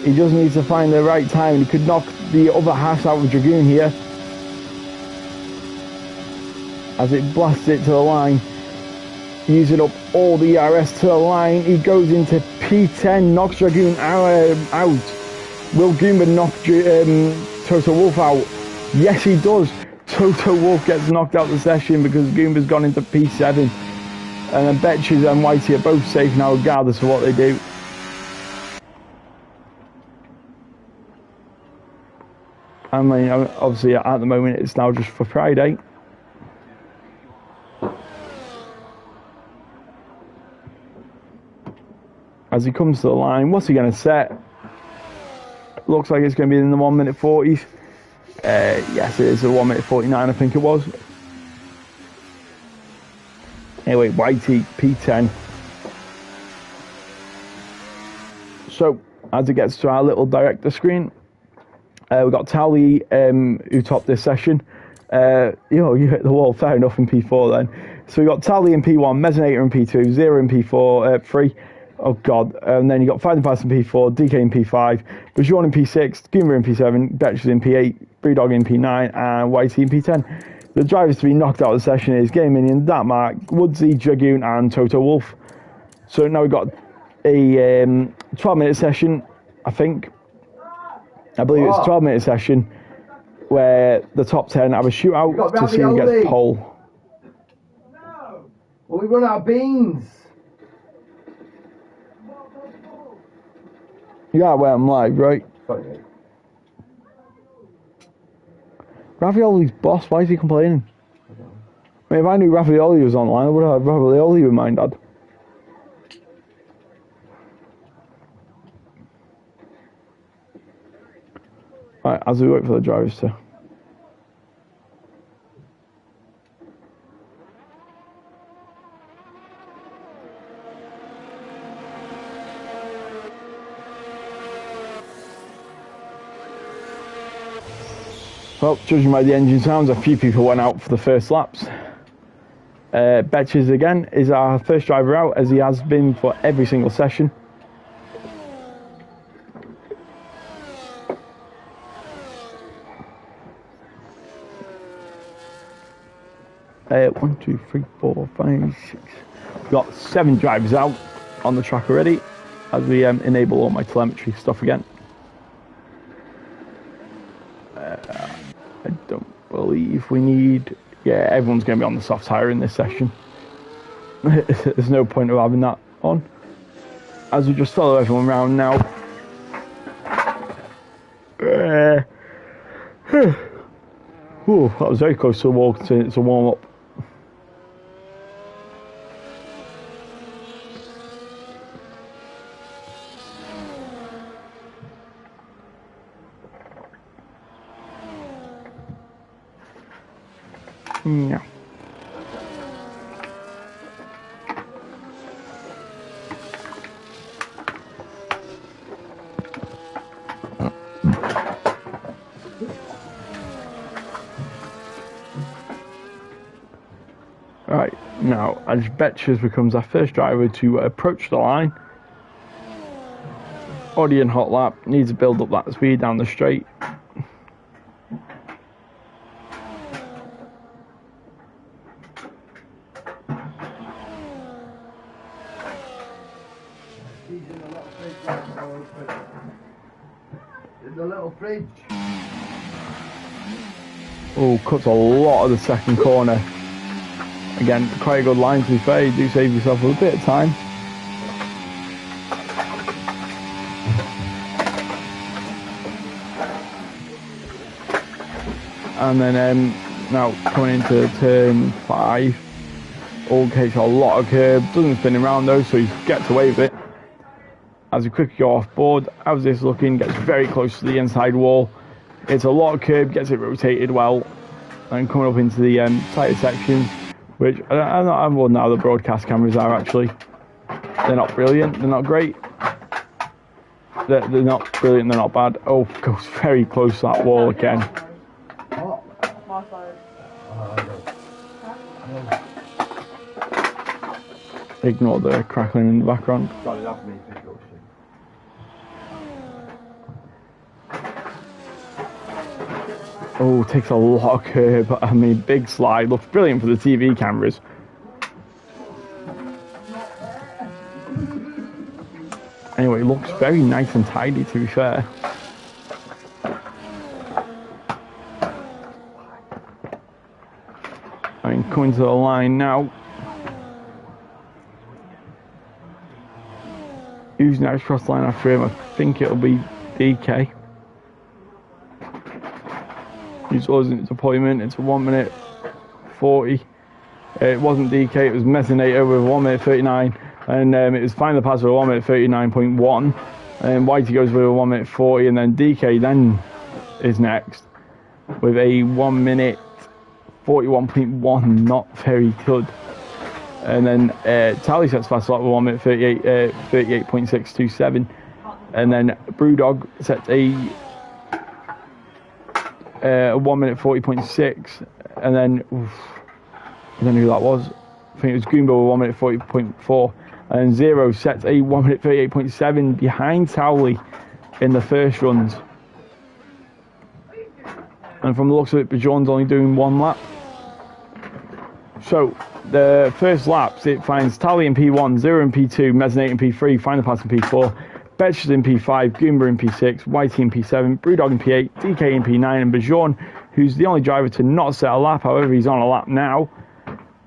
He just needs to find the right time. He could knock the other half out of Dragoon here, as it blasts it to the line, using up all the ERS to the line. He goes into P10, knocks Dragoon out. Will Goomba knock Total Wolf out? Yes, he does. Total Wolf gets knocked out the session because Goomba's gone into P7. And then Betches and Whitey are both safe now, regardless of what they do. I mean, obviously, at the moment, it's now just for Friday. As he comes to the line, what's he going to set? Looks like it's going to be in the 1 minute 40s. Yes, it is a 1 minute 49, I think it was. Anyway, Whitey, P10. So, as it gets to our little director screen, we've got Tally, who topped this session. You hit the wall, fair enough, in P4 then. So we got Tally in P1, Mesonator in P2, Zero in P4, 3. Oh god, and then you got Fighting Pass in P4, DK in P5, Bajon in P6, Goomba in P7, Betches in P8, Brewdog in P9, and Whitey in P10. The drivers to be knocked out of the session is Game Minion, Darkmark, Woodsy, Dragoon, and Toto Wolf. So now we've got a 12-minute session, I think. I believe it's a 12-minute session where the top 10 have a shootout to see who gets pole. No! Well, we run out of beans. You gotta wear them live, right? Sorry. Ravioli's boss, why is he complaining? I mean, if I knew Ravioli was online, I would have had Ravioli with mine, Dad. Right, as we wait for the drivers to... Well, judging by the engine sounds, a few people went out for the first laps. Betches again is our first driver out, as he has been for every single session. One, two, three, 4, 5, 6. We've got 7 drivers out on the track already, as we enable all my telemetry stuff again. I don't believe we need... Yeah, everyone's going to be on the soft tyre in this session. There's no point of having that on. As we just follow everyone around now. Ooh, that was very close to the wall, considering it's a warm-up. Yeah. Right, now as Betches becomes our first driver to approach the line. Already in hot lap, needs to build up that speed down the straight. In the little fridge. Oh, cuts a lot of the second corner. Again, quite a good line to be fair. You do save yourself a bit of time. And then now coming into turn 5. All takes a lot of curb, doesn't spin around though, so he gets away with it. As we quickly go off board, how's this looking? Gets very close to the inside wall. It's a lot of curb, gets it rotated well. And coming up into the tighter sections, which I don't know how the broadcast cameras are actually. They're not brilliant, they're not great. They're not brilliant, they're not bad. Oh, goes very close to that wall again. Ignore the crackling in the background. Oh, takes a lot of curb. I mean, big slide. Looks brilliant for the TV cameras. Anyway, looks very nice and tidy, to be fair. I mean, coming to the line now. Who's next cross line after him? I think it'll be DK. He's wasn't his appointment. It's a 1 minute 40. It wasn't DK, it was Messinator with 1 minute 39. And it was Find the Pass with 1 minute 39.1. And Whitey goes with a 1 minute 40. And then DK then is next with a 1 minute 41.1. Not very good. And then Tally sets fast slot with 1 minute 38.627. And then Brewdog sets a 1 minute 40.6. And then, I don't know who that was. I think it was Goomba with 1 minute 40.4. And Zero sets a 1 minute 38.7 behind Towley in the first runs. And from the looks of it, Bajourne's only doing 1 lap. So, the first laps, it finds Tally in P1, Zero in P2, Mezzanate in P3, Find the Pass in P4, Betches in P5, Goomba in P6, Whitey in P7, Brewdog in P8, DK in P9, and Bajourne, who's the only driver to not set a lap, however he's on a lap now,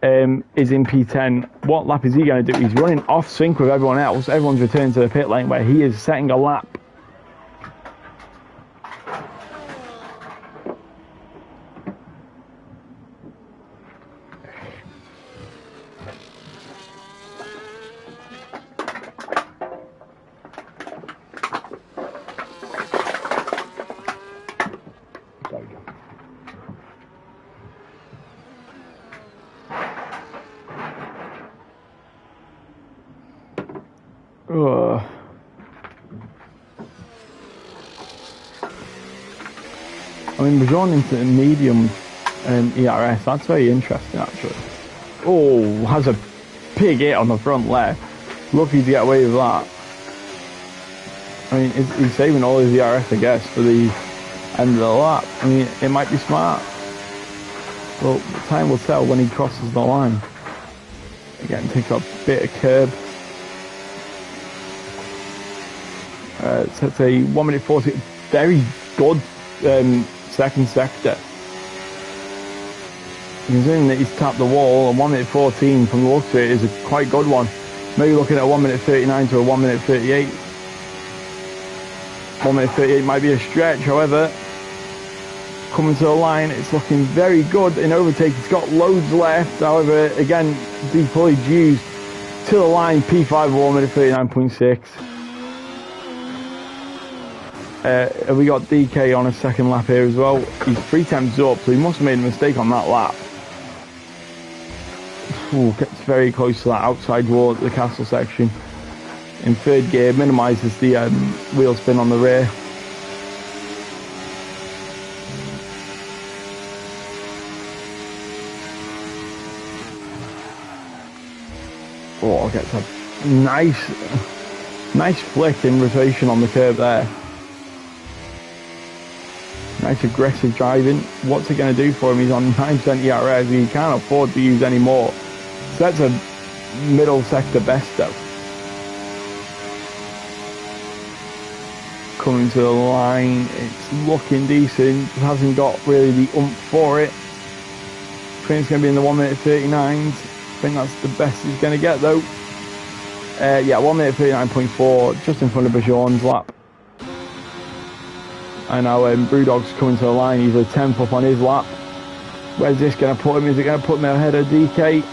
is in P10. What lap is he going to do? He's running off sync with everyone else. Everyone's returning to the pit lane where he is setting a lap. I mean, we're going into medium ERS. That's very interesting, actually. Oh, has a big hit on the front left. Lucky to get away with that. I mean, he's saving all his ERS, I guess, for the end of the lap. I mean, it might be smart. Well, time will tell when he crosses the line. Again, takes up a bit of curb. So it's a 1 minute 40. Very good second sector. Considering that he's tapped the wall, a 1 minute 14 from the looks of it is a quite good one. Maybe looking at a 1 minute 39 to a 1 minute 38. 1 minute 38 might be a stretch, however, coming to the line, it's looking very good in overtake. He's got loads left, however, again, deployed Hughes to the line, P5 1 minute 39.6. We got DK on a second lap here as well. He's 3 times up, so he must have made a mistake on that lap. Ooh, gets very close to that outside wall at the castle section. In third gear, minimises the wheel spin on the rear. Oh, gets a nice flick in rotation on the curb there. Nice aggressive driving. What's it going to do for him? He's on 9% ERS. He can't afford to use any more. So that's a middle sector best though. Coming to the line, it's looking decent. It hasn't got really the oomph for it. I think it's going to be in the 1 minute 39s. I think that's the best he's going to get though. Yeah, 1 minute 39.4, just in front of Bajourne's lap. And now Brewdog's coming to the line. He's a 10th up on his lap. Where's this going to put him? Is it going to put him ahead of DK?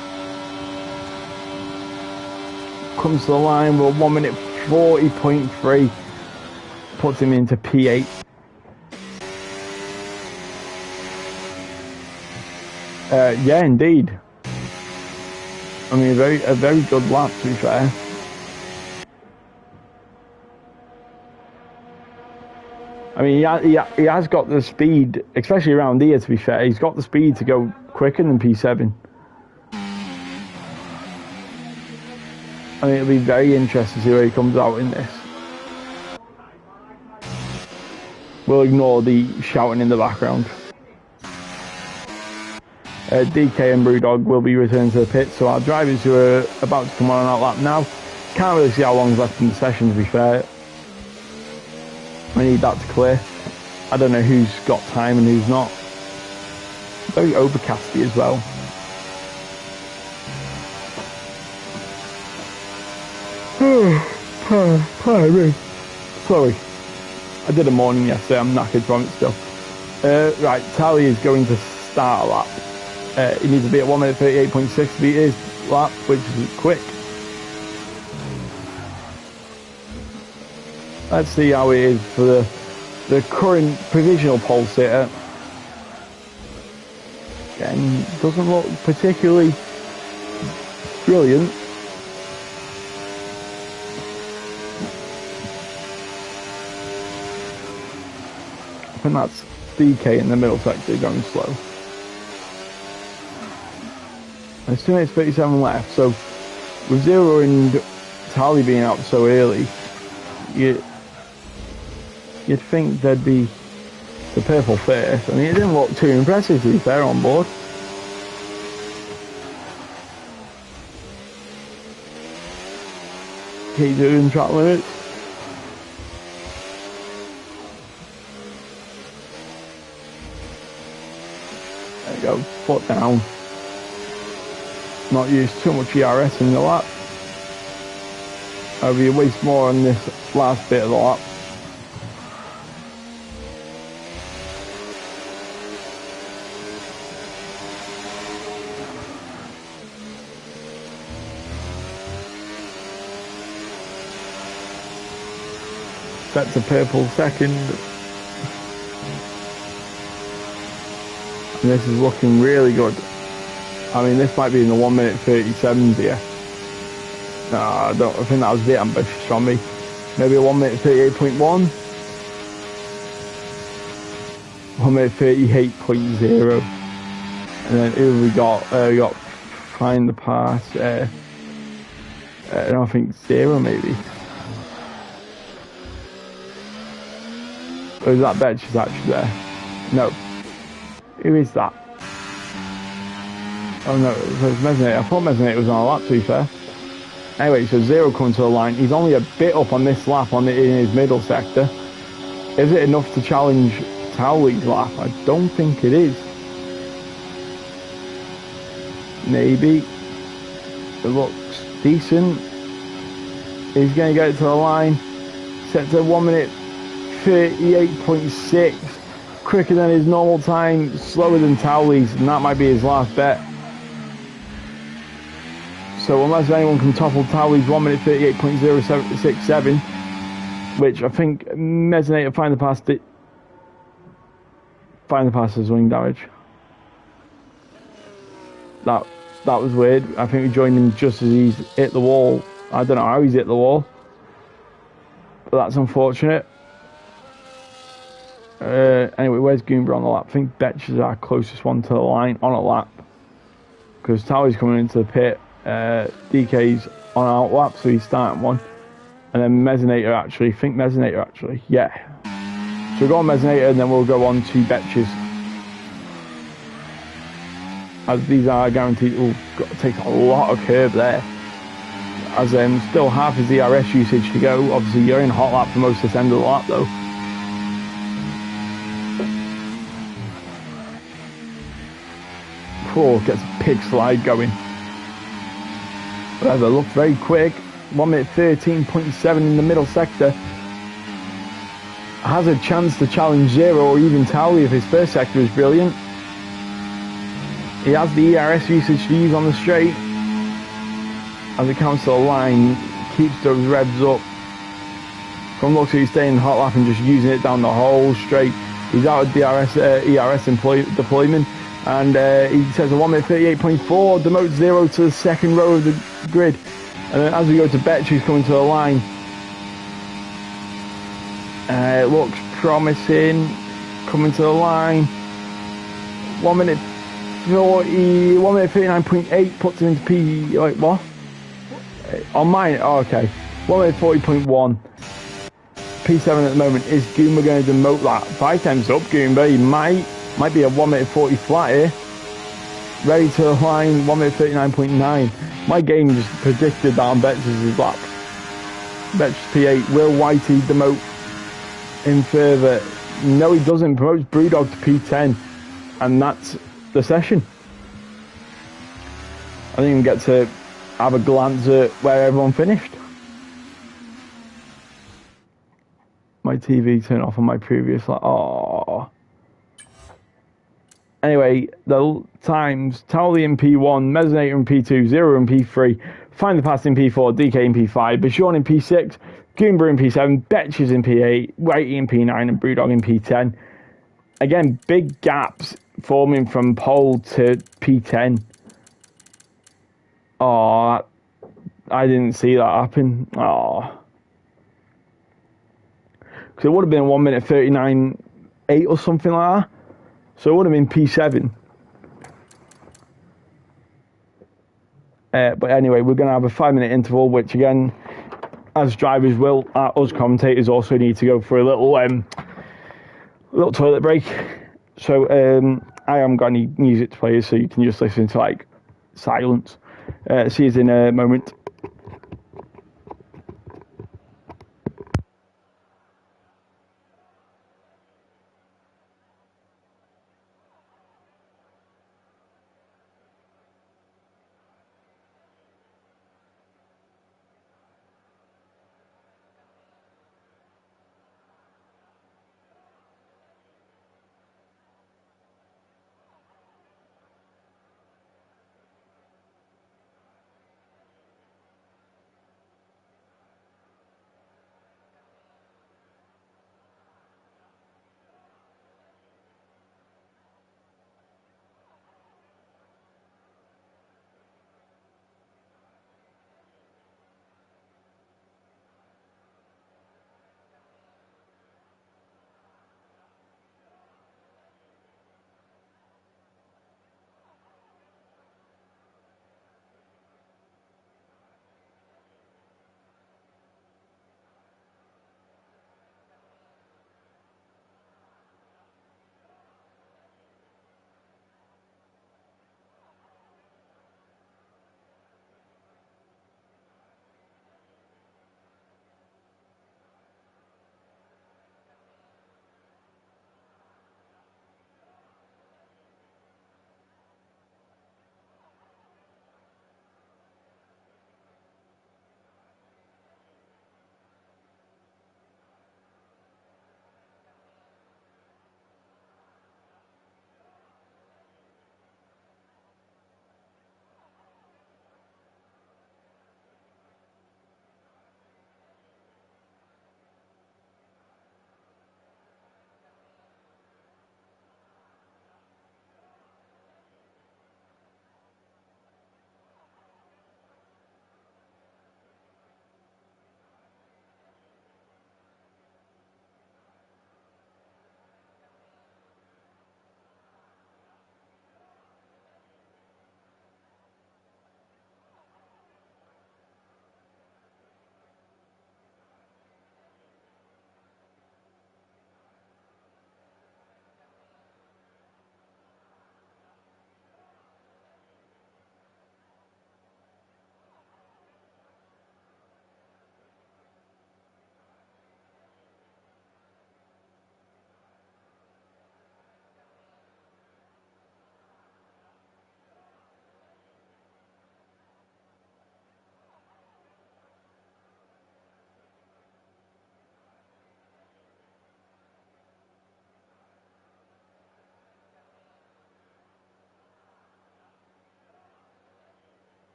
Comes to the line with 1 minute 40.3. Puts him into P8. Yeah, indeed. I mean, a very good lap, to be fair. I mean, he has got the speed, especially around here, to be fair. He's got the speed to go quicker than P7. I mean, it'll be very interesting to see where he comes out in this. We'll ignore the shouting in the background. DK and Brewdog will be returned to the pit, so our drivers who are about to come on that lap now. Can't really see how long's left in the session, to be fair. I need that to clear. I don't know who's got time and who's not. Very overcasty as well. Pardon me. Sorry. I did a morning yesterday, I'm knackered from it still. Right, Tally is going to start a lap. He needs to be at 1 minute 38.6 to beat his lap, which is quick. Let's see how it is for the current provisional pole sitter. Again, doesn't look particularly brilliant. I think that's DK in the middle sector going slow. There's 2 minutes 37 left, so with Zero and Tally being out so early, you'd think there'd be the purple first. I mean, it didn't look too impressive, to be fair, on board. Keep doing track limits. There you go, foot down. Not use too much ERS in the lap. However, you waste more on this last bit of the lap. Set to purple second. And this is looking really good. I mean, this might be in the 1 minute 37 here. No, I think that was a bit ambitious from me. Maybe a 1 minute 38.1. 1 minute 38.0. And then who we got? We got find the pass. I don't think 0 maybe. Or is that Betch is actually there? No. Who is that? Oh no, it's Mesnate. I thought Mesnate was on a lap, to be fair. Anyway, so Zero coming to the line. He's only a bit up on this lap in his middle sector. Is it enough to challenge Towley's lap? I don't think it is. Maybe. It looks decent. He's going to get it to the line. Set to 1 minute 38.6. Quicker than his normal time. Slower than Towley's. And that might be his last bet. So unless anyone can topple Towley's 1 minute 38.067, which I think Mesnate find the pass as wing damage. That was weird. I think we joined him just as he's hit the wall. I don't know how he's hit the wall, but that's unfortunate. Anyway, where's Goomba on the lap? I think Betch is our closest one to the line on a lap, because Towley's coming into the pit. DK's on out lap, so he's starting one. And then Mesinator actually, yeah. So we'll go on Mesinator and then we'll go on to Betches. As these are guaranteed, got to take a lot of curb there. As still half his ERS usage to go. Obviously you're in hot lap for most of this end of the lap though. Gets a pig slide going. Whatever, looked very quick. 1 minute 13.7 in the middle sector. has a chance to challenge Zero or even Towley if his first sector is brilliant. He has the ERS usage to use on the straight. As it comes to the line, keeps those revs up. From looks like he's staying hot lap and just using it down the whole straight. He's out of DRS, ERS deployment, and he says a 1 minute 38.4 demotes Zero to the second row of the grid. And then as we go to Betch, who's coming to the line, it looks promising. Coming to the line, 1 minute 40, 1 minute 39.8 puts him into P. Wait, what? On mine, oh, okay. 1 minute 40.1. P7 at the moment. Is Goomba going to demote that? 5 times up, Goomba. He might be a 1 minute 40 flat here. Ready to the line, 1 minute 39.9. My game just predicted that on Betch's lap. Betch's P8. Will Whitey demote him further? No, he doesn't. Promotes Brewdog to P10. And that's the session. I didn't even get to have a glance at where everyone finished. My TV turned off on my previous, like, oh. Anyway, the times: Towley in P1, Mesonator in P2, Zero in P3, Find the Past in P4, DK in P5, Bashawn in P6, Goomba in P7, Betches in P8, Whitey in P9, and Brewdog in P10. Again, big gaps forming from pole to P10. Oh, I didn't see that happen. Oh. Because it would have been 1 minute 39.8 or something like that. So it would have been P7. But anyway, we're going to have a 5 minute interval, which again, as drivers will, us commentators also need to go for a little toilet break. So I haven't got any music to play, so you can just listen to like silence. See you in a moment.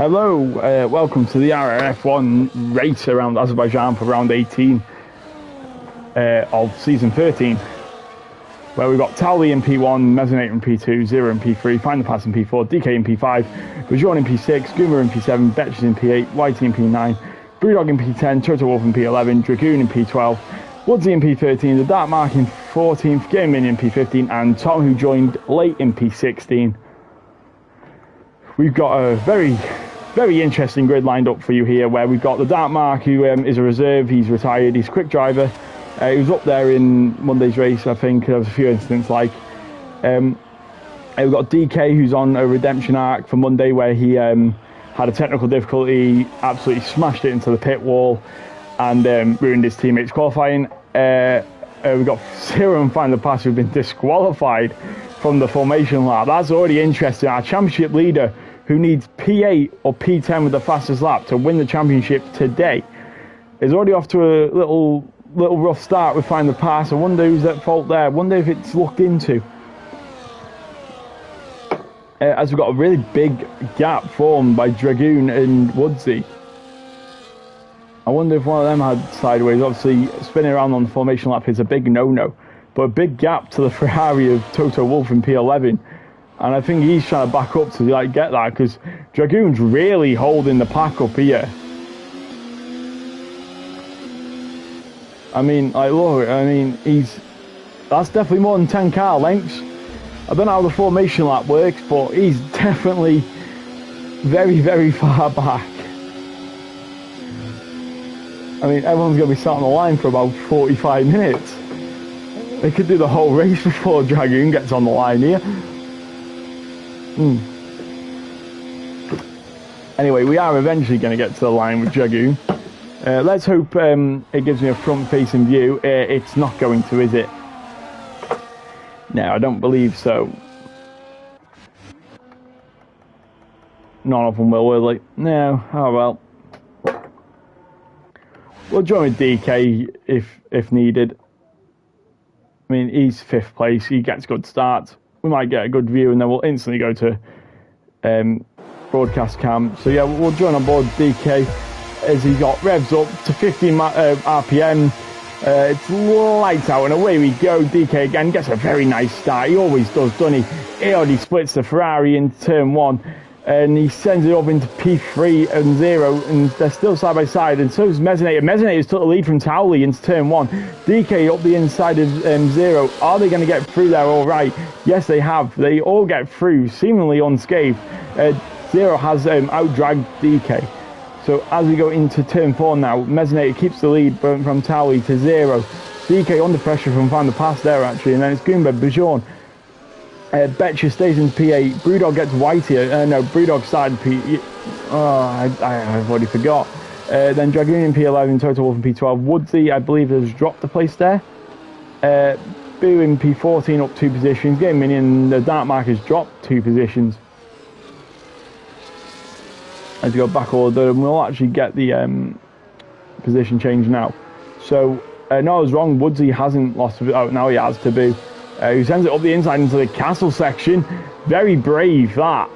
Hello, welcome to the RRF1 race around Azerbaijan for round 18 of season 13, where we've got Towley in P1, Mezzanate in P2, Zero in P3, Find the Pass in P4, DK in P5, Bajon in P6, Goomer in P7, Betches in P8, Whitey in P9, Brewdog in P10, Toto Wolf in P11, Dragoon in P12, Woodsy in P13, the Dark Mark in 14th, Game Minion in P15, and Tom, who joined late, in P16. We've got a very interesting grid lined up for you here, where we've got the Dark Mark, who is a reserve. He's retired. He's a quick driver. He was up there in Monday's race, I think. There was a few incidents like. We've got DK, who's on a redemption arc for Monday, where he had a technical difficulty, absolutely smashed it into the pit wall, and ruined his teammates' qualifying. We've got Zero and Find the Pass, who've been disqualified from the formation lap. That's already interesting. Our championship leader, who needs P8 or P10 with the fastest lap to win the championship today, is already off to a little rough start with Find the Pass. I wonder who's at fault there. I wonder if it's looked into. As we've got a really big gap formed by Dragoon and Woodsy. I wonder if one of them had sideways. Obviously, spinning around on the formation lap is a big no-no. But a big gap to the Ferrari of Toto Wolff in P11. And I think he's trying to back up to get that, because Dragoon's really holding the pack up here. I mean, look, that's definitely more than 10 car lengths. I don't know how the formation lap works, but he's definitely very far back. I mean, everyone's going to be sat on the line for about 45 minutes. They could do the whole race before Dragoon gets on the line here. Anyway, we are eventually going to get to the line with Dragoon. Let's hope it gives me a front-facing view. It's not going to, is it? No, I don't believe so. None of them will they? No. Oh well. We'll join with DK if needed. I mean, he's 5th place. He gets good starts. We might get a good view, and then we'll instantly go to broadcast cam. So yeah, we'll join on board DK as he got revs up to 15 RPM. It's lights out, and away we go. DK again gets a very nice start. He always does, doesn't he? He already splits the Ferrari in turn 1, and he sends it up into P3 and 0, and they're still side by side, and so is Mezzanator. Mezzanator's took the lead from Towley into turn 1. DK up the inside of 0. Are they going to get through there all right? Yes, they have. They all get through, seemingly unscathed. 0 has out-dragged DK. So as we go into turn 4 now, Mezzanator keeps the lead from Towley to 0. DK under pressure from Find the Pass there, actually, and then it's Goomba, Bajon. Betcher stays in P8. Brewdog gets Whitey. No, Brewdog started P. Oh, I've already forgot. Then Dragoon in P11, Toto Wolff in P12. Woodsy, I believe, has dropped the place there. Boo in P14 up 2 positions. Game Minion, the Dark Mark has dropped 2 positions. As we go back order, and we'll actually get the position change now. So, no, I was wrong. Woodsy hasn't lost. Oh, now he has to Boo. Who sends it up the inside into the castle section. Very brave, that.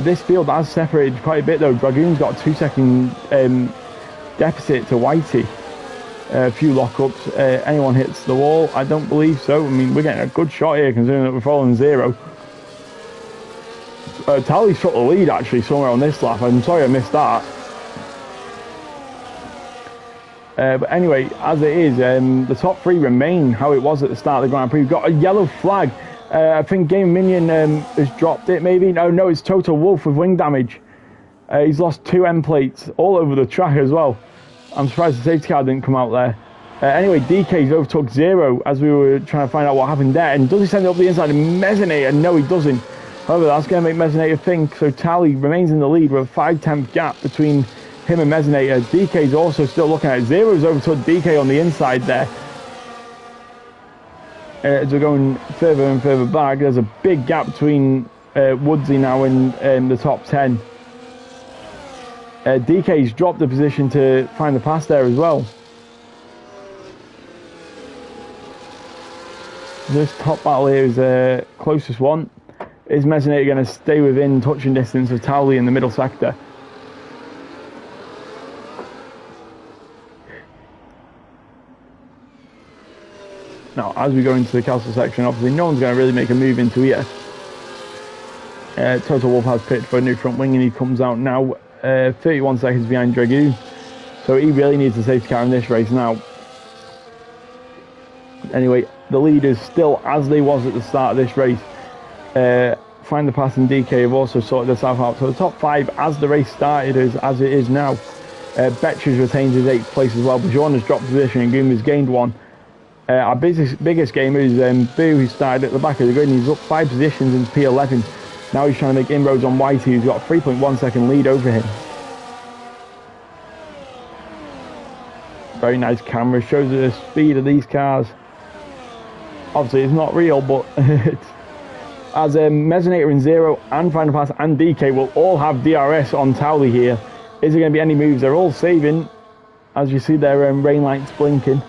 This field has separated quite a bit, though. Dragoon's got a 2-second deficit to Whitey. A few lockups. Anyone hits the wall? I don't believe so. I mean, we're getting a good shot here, considering that we're following 0. Towley's took the lead, actually, somewhere on this lap. I'm sorry I missed that. But anyway, as it is, the top 3 remain how it was at the start of the Grand Prix. We've got a yellow flag. I think Game Minion has dropped it, maybe. No, it's Toto Wolff with wing damage. He's lost 2 end plates all over the track as well. I'm surprised the safety car didn't come out there. Anyway, DK's overtook 0 as we were trying to find out what happened there. And does he send it up the inside of Mezzanator? No, he doesn't. However, that's going to make Mezzanator think. So Towley remains in the lead with a 5/10 gap between him and Mezzanator. DK's also still looking at it. 0's overtook DK on the inside there. As we're going further and further back, there's a big gap between Woodsy now and the top 10. DK's dropped the position to Find the Pass there as well. This top battle here is the closest one. Is Mesinator going to stay within touching distance of Towley in the middle sector? Now, as we go into the castle section, obviously no one's going to really make a move into here. Total Wolf has picked for a new front wing and he comes out now 31 seconds behind Dragoon. So he really needs a safety car in this race now. Anyway, the leaders still as they was at the start of this race. Find the Pass and DK have also sorted themselves out. So the top 5 as the race started as it is now. Betches retains his 8th place as well. Bjorn has dropped position and Goom has gained 1. Our biggest gamer is Boo, who started at the back of the grid and he's up 5 positions into P11. Now he's trying to make inroads on Whitey, who's got a 3.1 second lead over him. Very nice camera, shows the speed of these cars. Obviously it's not real, but as Mesinator and Zero and Final Pass and DK will all have DRS on Towley here. Is there going to be any moves? They're all saving. As you see their rain lights blinking.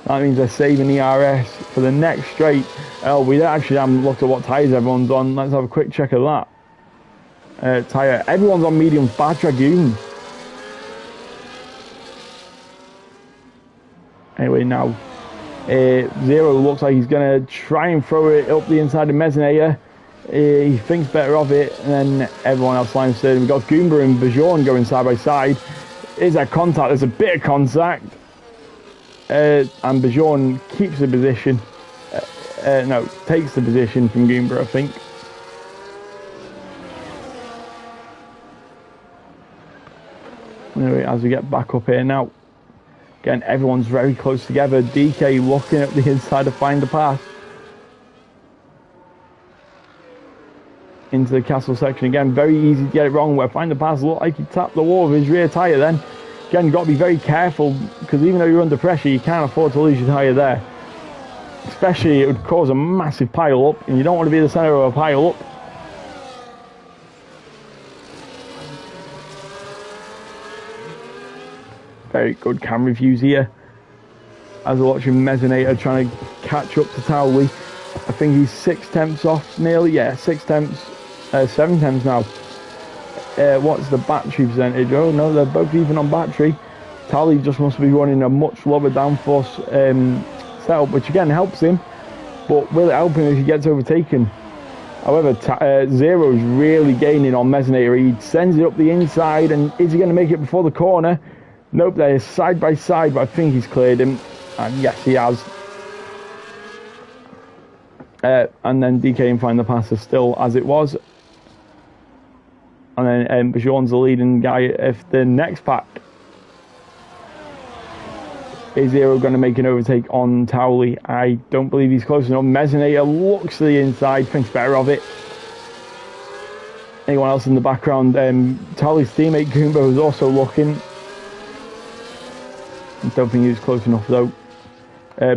That means they're saving the RS for the next straight. Oh, we actually haven't looked at what tyres everyone's on. Let's have a quick check of that. Tyre. Everyone's on mediums, bar Dragoon. Anyway, now Zero looks like he's going to try and throw it up the inside of Mesinator. He thinks better of it, and then everyone else lines third. We've got Goomba and Bjorn going side by side. Is there contact? There's a bit of contact. And Bjorn keeps the position. No, takes the position from Goomba, I think. Anyway, as we get back up here now. Again, everyone's very close together. DK looking at the inside to find the pass. Into the castle section again. Very easy to get it wrong. Where Find the Pass looked like he tapped the wall with his rear tyre then. Again, you've got to be very careful because even though you're under pressure, you can't afford to lose your tyre there. Especially, it would cause a massive pile up, and you don't want to be the centre of a pile up. Very good camera views here. As we're watching Mesinator trying to catch up to Towley. I think he's 6 tenths off nearly. Yeah, 6 tenths, 7 tenths now. What's the battery percentage? Oh no, they're both even on battery. Towley just must be running a much lower downforce setup, which again helps him. But will it help him if he gets overtaken? However, Zero's really gaining on Mesinator. He sends it up the inside, and is he going to make it before the corner? Nope, they're side by side, but I think he's cleared him. And yes, he has. And then DK and Find the Pass are still as it was. And then Bjorn's the leading guy. If the next pack is Zero going to make an overtake on Towley, I don't believe he's close enough. Mesinator looks to the inside, thinks better of it. Anyone else in the background? Towley's teammate Goomba was also looking. I don't think he was close enough though.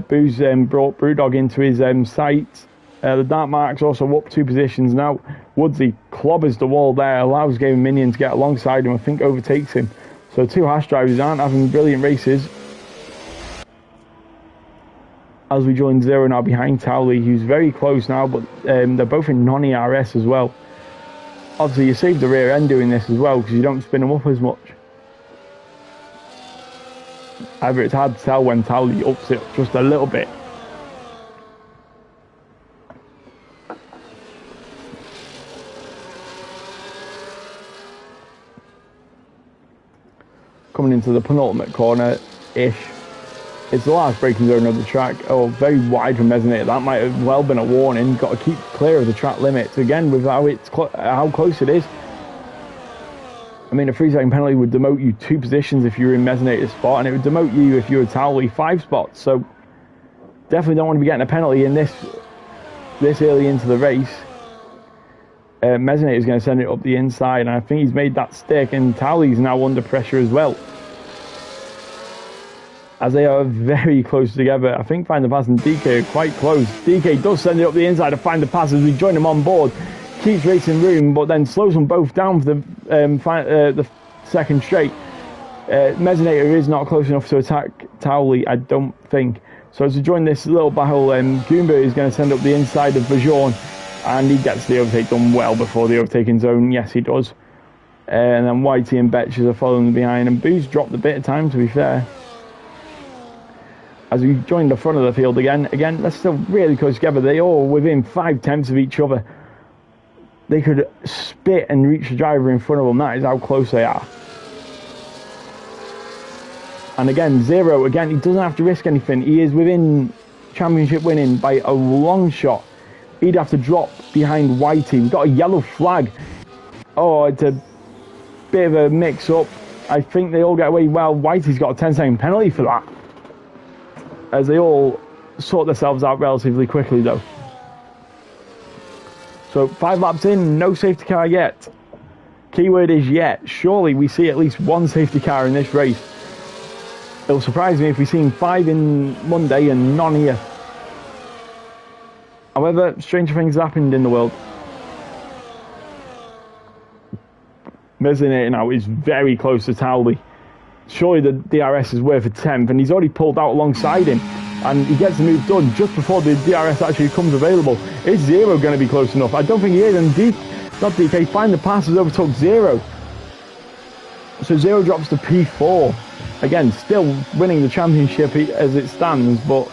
Boo's brought Brewdog into his sight. The Dark Mark's also up 2 positions now. Woodsy clobbers the wall there, allows Game Minion to get alongside him, I think overtakes him. So 2 Hash drivers aren't having brilliant races. As we join Zero now behind Towley, who's very close now, but they're both in non-ERS as well. Obviously you save the rear end doing this as well, because you don't spin them up as much. However, it's hard to tell when Towley ups it just a little bit. Coming into the penultimate corner-ish. It's the last braking zone of the track. Oh, very wide from Mesinator. That might have well been a warning. Got to keep clear of the track limits. Again, with how close it is. I mean, a 3-second penalty would demote you 2 positions if you were in Mesinator's spot, and it would demote you if you were Towley 5 spots. So, definitely don't want to be getting a penalty in this early into the race. Mesinator is going to send it up the inside, and I think he's made that stick, and Towley's now under pressure as well. As they are very close together. I think Find the Pass and DK are quite close. DK does send it up the inside to Find the Pass as we join him on board. Keeps racing room, but then slows them both down for the second straight. Mesinator is not close enough to attack Towley, I don't think. So as we join this little battle, Goomba is going to send up the inside of Bjorn. And he gets the overtake done well before the overtaking zone. Yes, he does. And then Whitey and Betches are following behind. And Boo's dropped a bit of time, to be fair. As we join the front of the field again, they're still really close together. They all within 5/10 of each other. They could spit and reach the driver in front of them. That is how close they are. And again, Zero, he doesn't have to risk anything. He is within championship winning by a long shot. He'd have to drop behind Whitey. We've got a yellow flag. Oh, it's a bit of a mix-up. I think they all get away. Well, Whitey's got a 10-second penalty for that, as they all sort themselves out relatively quickly, though. So 5 laps in, no safety car yet. Keyword is yet. Surely we see at least one safety car in this race. It'll surprise me if we've seen 5 in Monday and none here. However, stranger things happened in the world. Mezzinator now is very close to Towley. Surely the DRS is worth a 10th, and he's already pulled out alongside him. And he gets the move done just before the DRS actually comes available. Is Zero going to be close enough? I don't think he is. And not DK, Find the Pass has overtook Zero. So Zero drops to P4. Again, still winning the championship as it stands, but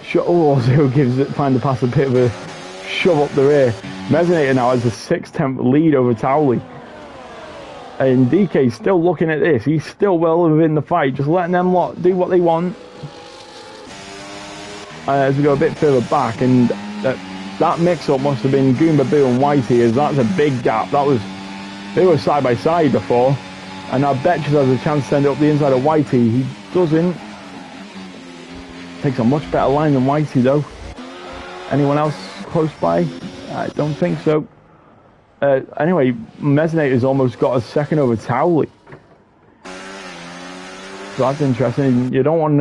Zero gives Find the Pass a bit of a shove up the rear. Mezzinator now has a 6/10 lead over Towley. And DK's still looking at this. He's still well within the fight, just letting them lot do what they want. As we go a bit further back, and that mix-up must have been Goomba Boo and Whitey, as that's a big gap. They were side by side before, and now Betches has a chance to send it up the inside of Whitey. He doesn't. Takes a much better line than Whitey, though. Anyone else close by? I don't think so. Anyway, Mezzinator's almost got a second over Towley. So that's interesting. You don't want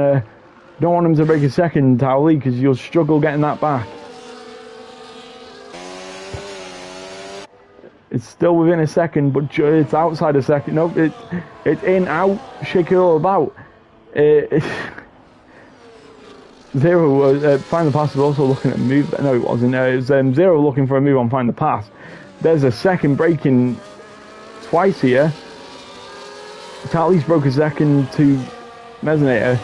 him to break a second, Towley, because you'll struggle getting that back. It's still within a second, but it's outside a second. Nope, it's in, out, shake it all about. Zero, Find the Pass was also looking at a move. No, it wasn't. It was Zero looking for a move on Find the Pass. There's a second breaking twice here. Towley's broke a second to Mezzinator.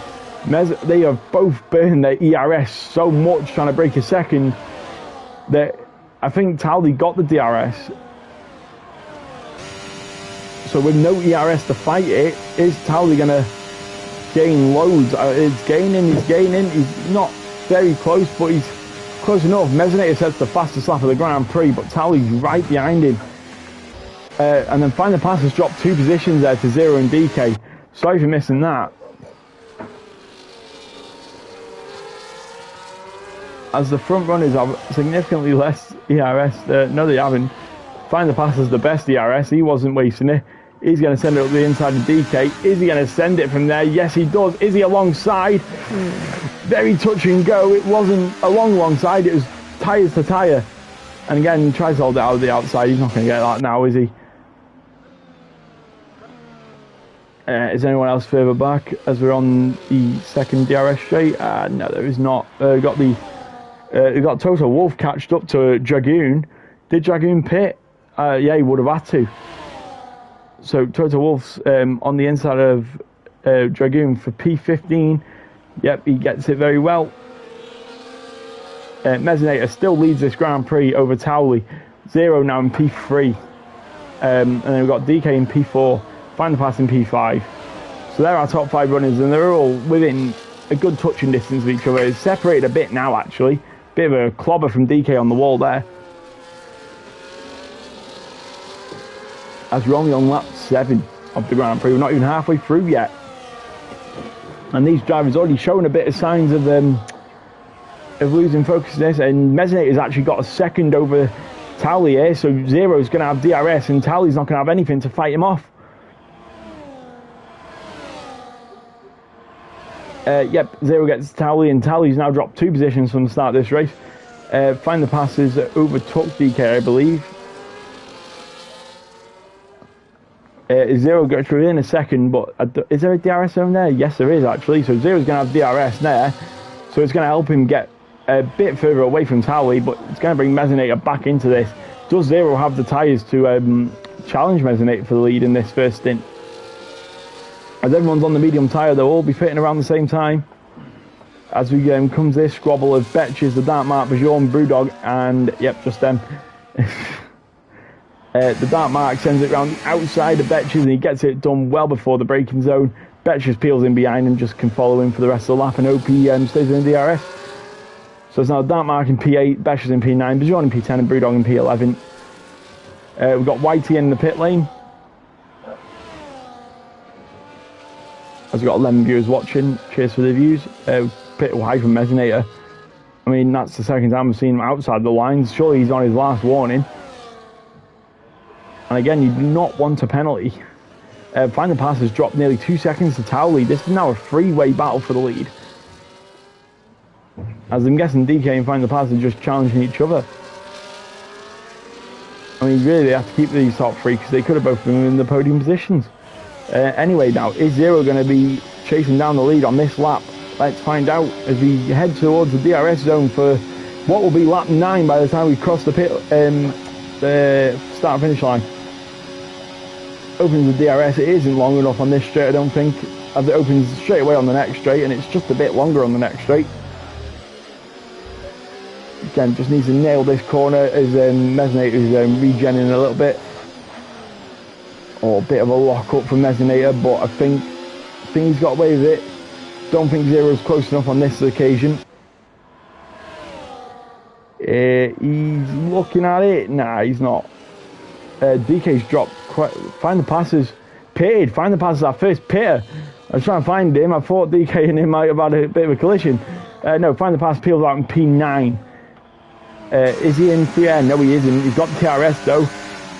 They have both burned their ERS so much trying to break a second that I think Towley got the DRS. So with no ERS to fight it, is Towley going to gain loads? He's gaining. He's not very close, but he's close enough. Mezzinator sets the fastest lap of the Grand Prix, but Towley's right behind him. And then Find the Pass has dropped 2 positions there to Zero and DK. Sorry for missing that. As the front runners have significantly less ERS, no they haven't. Find the Pass has the best ERS, he wasn't wasting it. He's going to send it up the inside of DK. Is he going to send it from there? Yes, he does. Is he alongside? Very touch and go. It wasn't alongside, it was tyres to tyre. And again, he tries to hold it out of the outside. He's not going to get that now, is he? Is anyone else further back as we're on the second DRS straight? No, there is not. We got Toto Wolff catched up to Dragoon. Did Dragoon pit? Yeah, he would have had to. So Toto Wolff's on the inside of Dragoon for P15. Yep, he gets it very well. Mezzinator still leads this Grand Prix over Towley. Zero now in P3. And then we've got DK in P4. Find the Pass in P5. So they're our top 5 runners, and they're all within a good touching distance of each other. It's separated a bit now, actually. Bit of a clobber from DK on the wall there. As we're only on lap 7 of the Grand Prix. We're not even halfway through yet. And these drivers already showing a bit of signs of losing focus in this. And Mezzinator's actually got a second over Towley here. So Zero's going to have DRS and Towley's not going to have anything to fight him off. Yep, Zero gets Towley, and Towley's now dropped 2 positions from the start of this race. Find the Passes overtook DK, I believe. Zero gets through in a second, but is there a DRS zone there? Yes, there is actually. So Zero's going to have DRS there, so it's going to help him get a bit further away from Towley, but it's going to bring Mesinator back into this. Does Zero have the tyres to challenge Mesinator for the lead in this first stint? As everyone's on the medium tyre, they'll all be fitting around the same time. As we comes this squabble of Betches, the Dark Mark, Bajon, Brewdog, and yep, just them. The Dark Mark sends it round the outside of Betches, and he gets it done well before the braking zone. Betches peels in behind him, just can follow him for the rest of the lap, and OP stays in the DRS. So it's now Dark Mark in P8, Betches in P9, Bajon in P10, and Brewdog in P11. We've got Whitey in the pit lane. As we've got 11 viewers watching, cheers for the views. Pit wide from Mesinator. I mean, that's the second time I've seen him outside the lines. Surely he's on his last warning. And again, you do not want a penalty. Find the Pass has dropped nearly 2 seconds to Towley. This is now a three-way battle for the lead. As I'm guessing DK and Find the Pass are just challenging each other. I mean, really, they have to keep these top three because they could have both been in the podium positions. Anyway, now, is Zero going to be chasing down the lead on this lap? Let's find out as we head towards the DRS zone for what will be lap 9 by the time we cross the pit, the start finish line. Opens the DRS, it isn't long enough on this straight, I don't think, as it opens straight away on the next straight, and it's just a bit longer on the next straight. Again, just needs to nail this corner as Mesinator is regenning a little bit. Or a bit of a lock up from Mesinator, but I think he's got away with it. Don't think Zero's close enough on this occasion. He's looking at it. Nah, he's not. DK's dropped quite. Find the Passes pitted. Find the Passes our first pitter. I was trying to find him. I thought DK and him might have had a bit of a collision. No, Find the Pass peels out in P9. Is he in P10? No, he isn't. He's got the TRS though.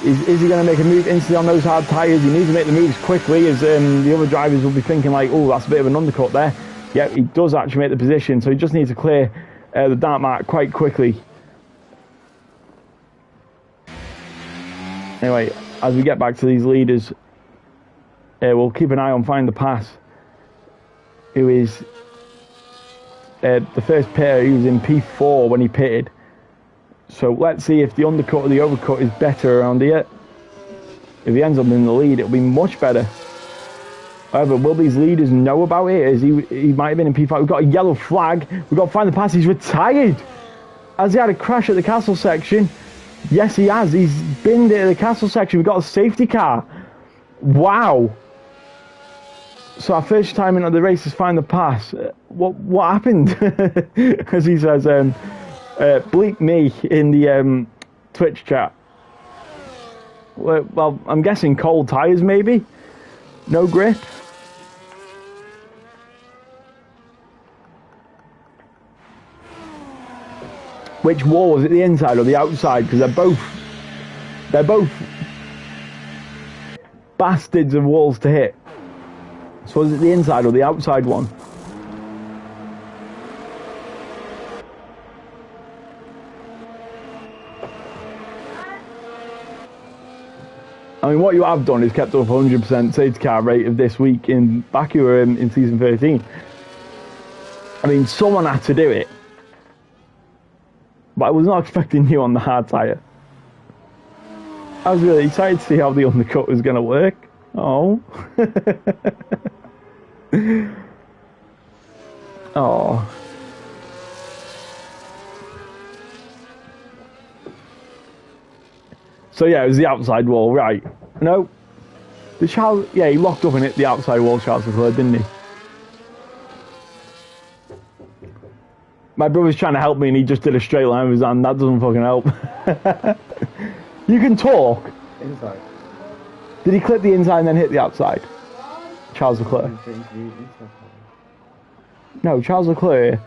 Is he going to make a move instantly on those hard tyres? He needs to make the moves quickly, as the other drivers will be thinking like, oh, that's a bit of an undercut there. Yeah, he does actually make the position, so he just needs to clear the Dark Mark quite quickly. Anyway, as we get back to these leaders, we'll keep an eye on Find the Pass, who is the first pitter. He was in P4 when he pitted. So let's see if the undercut or the overcut is better around here. If he ends up in the lead, it'll be much better. However, will these leaders know about it? As he might have been in P5. We've got a yellow flag. We've got to Find the Pass. He's retired. Has he had a crash at the castle section? Yes, he has. He's binned it at the castle section. We've got a safety car. Wow. So our first time into the race is Find the Pass. What happened? As he says, bleep me in the Twitch chat. Well, I'm guessing cold tyres maybe. No grip. Which wall was it, the inside or the outside? Because they're both bastards of walls to hit. So is it the inside or the outside one? I mean, what you have done is kept up 100% safety car rate of this week in Baku in season 13. I mean, someone had to do it. But I was not expecting you on the hard tyre. I was really excited to see how the undercut was going to work. Oh. Oh. So yeah, it was the outside wall, right? No. The Charles, yeah, he locked up and hit the outside wall, Charles Leclerc, didn't he? My brother's trying to help me and he just did a straight line with his hand. That doesn't fucking help. You can talk. Inside. Did he clip the inside and then hit the outside? Charles Leclerc. No, Charles Leclerc.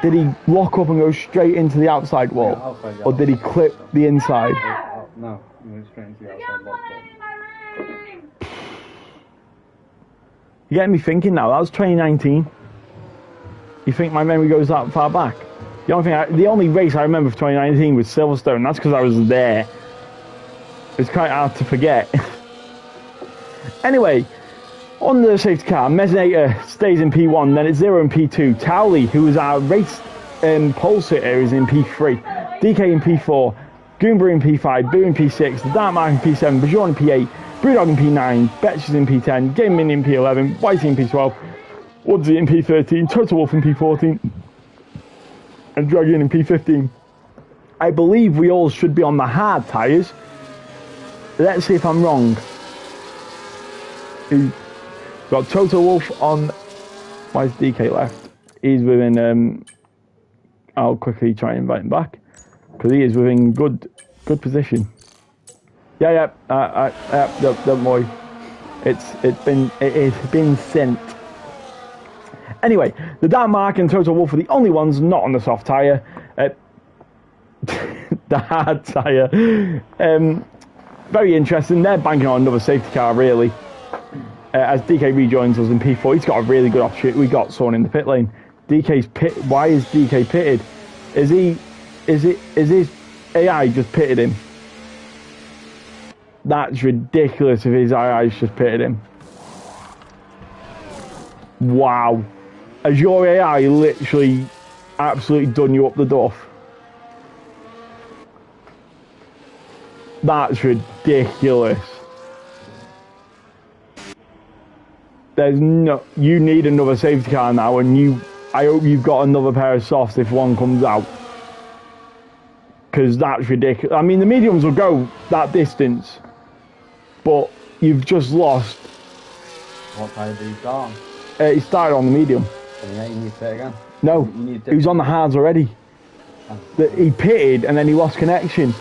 Did he lock up and go straight into the outside wall? Yeah, outside, yeah. Or did he clip the inside? No, he went straight into the outside wall. You're getting me thinking now. That was 2019. You think my memory goes that far back? The only race I remember of 2019 was Silverstone. That's because I was there. It's quite hard to forget. Anyway, on the safety car, Mesinator stays in P1, then it's Zero in P2. Towley, who was our race Pole Sitter is in P3, DK in P4, Goomba in P5, Boo in P6, the Dark Mark in P7, Bajon in P8, Brewdog in P9, Betch is in P10, Game Min in P11, Whitey in P12, Woodsy in P13, Total Wolf in P14, and Dragon in P15. I believe we all should be on the hard tyres. Let's see if I'm wrong. We've got Total Wolf on. Why is DK left? He's within. I'll quickly try and invite him back because he is within good position. Yeah. Don't worry. It has been sent. Anyway, the Dark Mark and Total Wolf are the only ones not on the soft tyre. The hard tyre. Very interesting. They're banking on another safety car, really. As DK rejoins us in P4, he's got a really good opportunity. We got someone in the pit lane. DK's pit. Why is DK pitted? Is his AI just pitted him? That's ridiculous if his AI's just pitted him. Wow. Has your AI literally absolutely done you up the duff? That's ridiculous. There's no. You need another safety car now, and I hope you've got another pair of softs if one comes out. Because that's ridiculous. I mean, the mediums will go that distance, but you've just lost. What tyre did he start on? He started on the medium. Yeah, you need to pit again. No, he was on the hards already. Oh. He pitted and then he lost connection.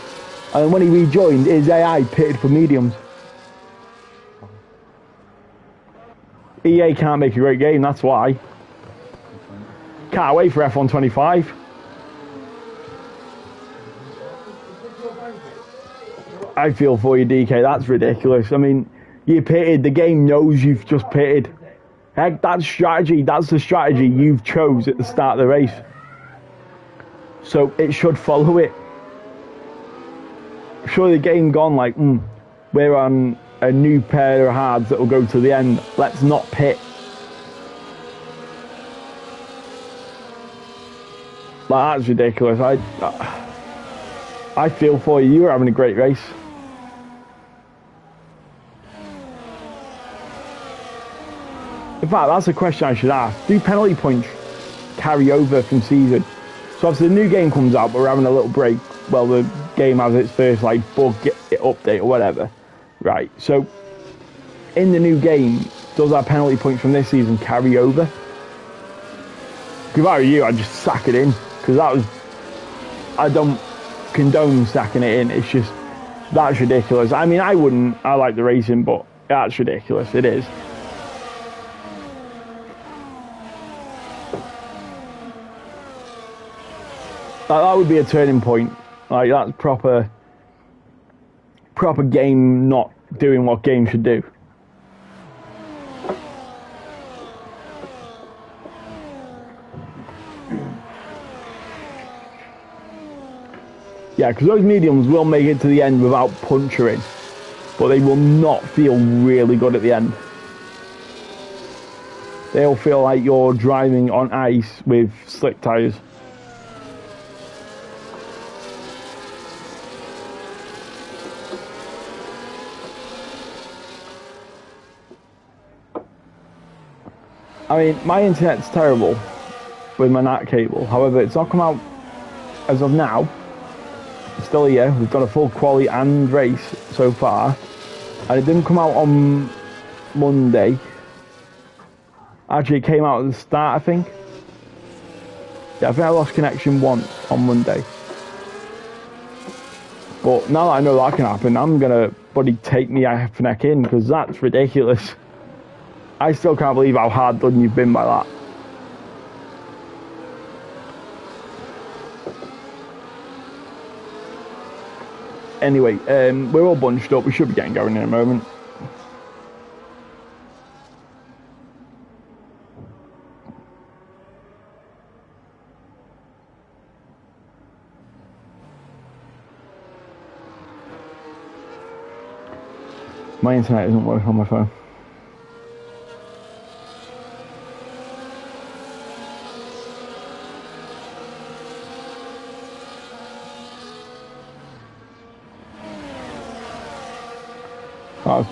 And when he rejoined, his AI pitted for mediums. EA can't make a great game, that's why. Can't wait for F1 25. I feel for you, DK, that's ridiculous. I mean, you pitted, the game knows you've just pitted. Heck, that's strategy, that's the strategy you've chose at the start of the race. So it should follow it. Surely the game gone like, we're on a new pair of hards that will go to the end. Let's not pit. Like, that's ridiculous. I feel for you. You were having a great race. In fact, that's a question I should ask. Do penalty points carry over from season? So obviously the new game comes out, but we're having a little break. Well, the game has its first like bug update or whatever. Right, so in the new game, does our penalty points from this season carry over? If I were you, I'd just sack it in, because I don't condone sacking it in. It's just, that's ridiculous. I mean, I wouldn't, I like the racing, but that's ridiculous, it is. That would be a turning point. Like, that's proper game not doing what game should do. Yeah, because those mediums will make it to the end without puncturing, but they will not feel really good at the end. They'll feel like you're driving on ice with slick tyres. I mean, my internet's terrible with my NAT cable. However, it's not come out as of now. It's still here. We've done a full quali and race so far. And it didn't come out on Monday. Actually, it came out at the start, I think. Yeah, I think I lost connection once on Monday. But now that I know that can happen, I'm going to bloody take me neck in, because that's ridiculous. I still can't believe how hard done you've been by that. Anyway, we're all bunched up. We should be getting going in a moment. My internet isn't working on my phone.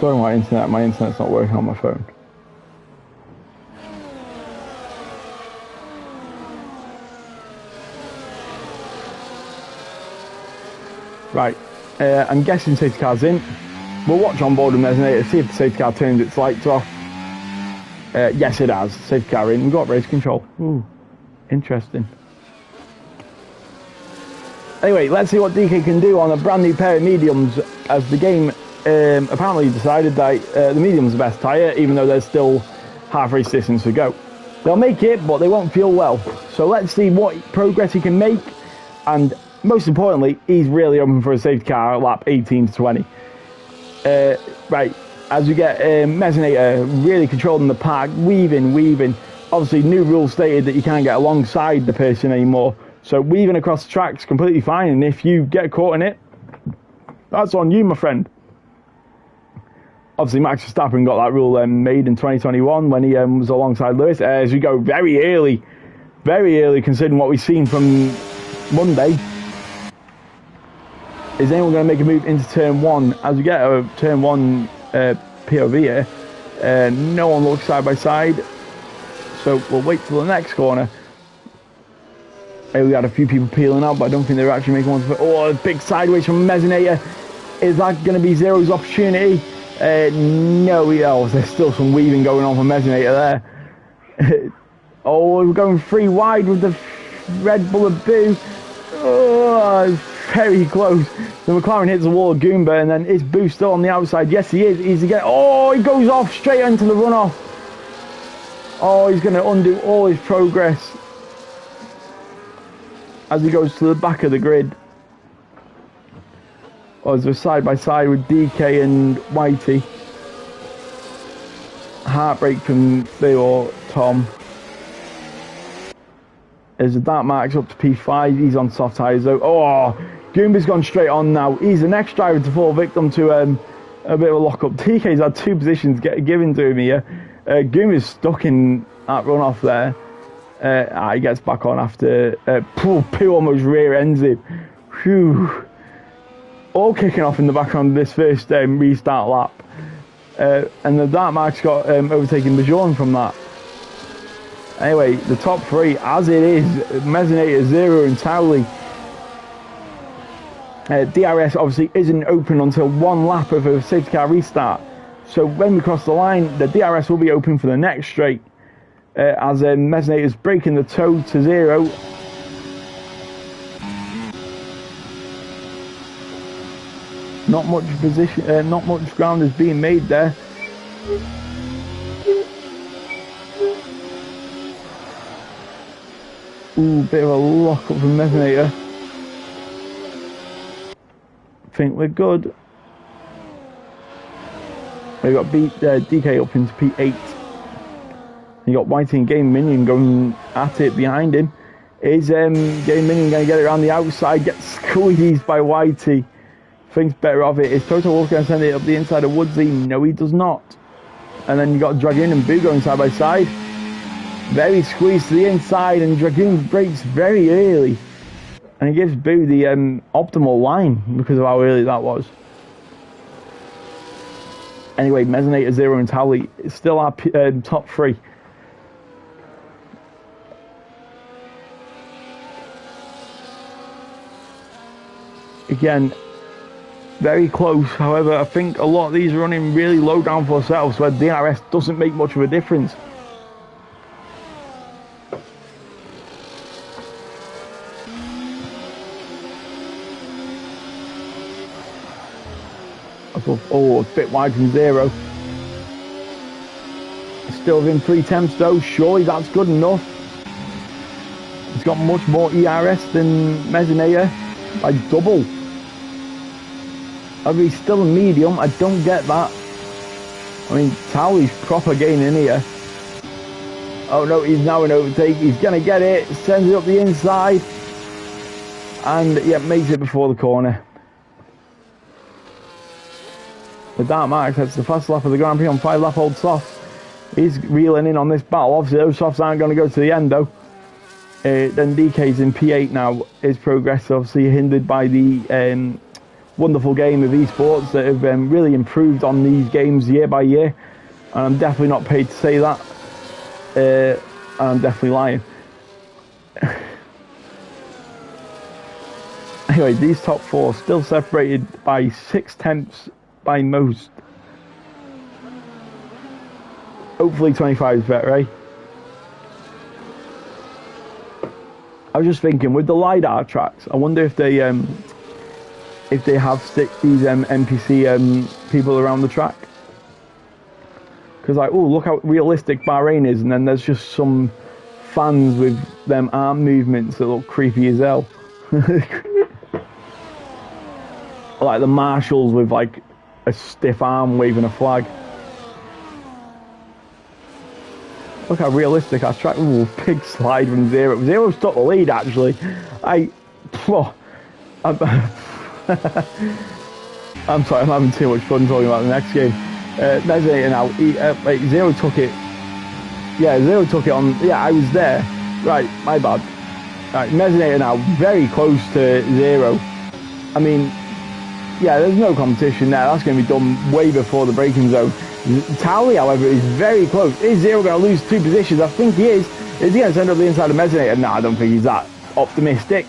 Talking about my internet's not working on my phone. Right, I'm guessing safety car's in. We'll watch on board the Mesinator, see if the safety car turns its lights off. Yes, it has. Safety car in. We've got race control. Ooh, interesting. Anyway, let's see what DK can do on a brand new pair of mediums, as the game apparently decided that the medium's the best tyre, even though there's still half race distance to go. They'll make it, but they won't feel well. So let's see what progress he can make, and most importantly, he's really open for a safety car at lap 18 to 20. Right, as we get Mesinator really controlling the pack, weaving. Obviously, new rules stated that you can't get alongside the person anymore. So weaving across the track's completely fine, and if you get caught in it, that's on you, my friend. Obviously, Max Verstappen got that rule made in 2021 when he was alongside Lewis. As we go very early, considering what we've seen from Monday. Is anyone going to make a move into turn 1? As we get a turn 1 POV here, no one looks side by side, so we'll wait till the next corner. We had a few people peeling out, but I don't think they were actually making one. Oh, a big sideways from Mesinator. Is that going to be Zero's opportunity? No, there's still some weaving going on for Mesinator there. Oh, we're going 3 wide with the Red Bull of Boo. Oh, very close. The McLaren hits the wall of Goomba, and then is Boo still on the outside? Yes, he is. He's again. Oh, he goes off straight into the runoff. Oh, he's going to undo all his progress as he goes to the back of the grid. Oh, as they're side by side with DK and Whitey. Heartbreak from Boo or Tom. As the Dark Mark's up to P5, he's on soft tyres though. Oh, Goomba's gone straight on now. He's the next driver to fall victim to a bit of a lock-up. DK's had 2 positions given to him here. Goomba's stuck in that runoff there. He gets back on after Pooh almost rear ends him. Whew. All kicking off in the background of this first restart lap. And the Dark Mark's got overtaken Bajon from that. Anyway, the top 3, as it is, Mesinator, Zero and Towley. DRS obviously isn't open until 1 lap of a safety car restart. So when we cross the line, the DRS will be open for the next straight. As Mesinator's breaking the toe to Zero. Not much position, not much ground is being made there. Ooh, bit of a lock up from Mesinator. Think we're good. We got DK up into P8. You got Whitey and Game Minion going at it behind him. Is Game Minion going to get it around the outside? Gets squeezed by Whitey. Thinks better of it. Is Toto Wolff going to send it up the inside of Woodsy? No, he does not. And then you got Dragoon and Boo going side by side. Very squeezed to the inside, and Dragoon breaks very early. And he gives Boo the optimal line because of how early that was. Anyway, Mesinator, Zero and Towley is still our top 3. Again, very close. However, I think a lot of these are running really low down for themselves, where DRS doesn't make much of a difference. Oh, a bit wide from Zero. Still within 3 tenths though. Surely that's good enough. He's got much more ERS than Mesinator by double. Are we still a medium? I don't get that. I mean, Towley's proper gaining here. Oh no, he's now in overtake. He's going to get it. Sends it up the inside. And yeah, makes it before the corner. The Dark Mark sets the fast lap of the Grand Prix on 5-lap-old softs. He's reeling in on this battle. Obviously, those softs aren't going to go to the end though. Then DK's in P8 now. His progress obviously hindered by the wonderful game of esports that have really improved on these games year by year. And I'm definitely not paid to say that. I'm definitely lying. Anyway, these top four still separated by 6/10 by most. Hopefully 25 is better, eh? I was just thinking, with the LiDAR tracks, I wonder if they have stick these NPC people around the track. Because like, oh, look how realistic Bahrain is, and then there's just some fans with them arm movements that look creepy as hell. Like the marshals with like a stiff arm waving a flag. Look how realistic our track. Ooh, big slide from Zero. Zero's took the lead actually. I'm sorry, I'm having too much fun talking about the next game. Mezzinator now. Zero took it. Yeah, Zero took it on. Yeah, I was there. Right, my bad. Right, Mezzinator now very close to Zero. I mean, yeah, there's no competition there. That's going to be done way before the braking zone. Tally, however, is very close. Is Zero going to lose 2 positions? I think he is. Is he going to send up the inside of Mezzinator? No, I don't think he's that optimistic.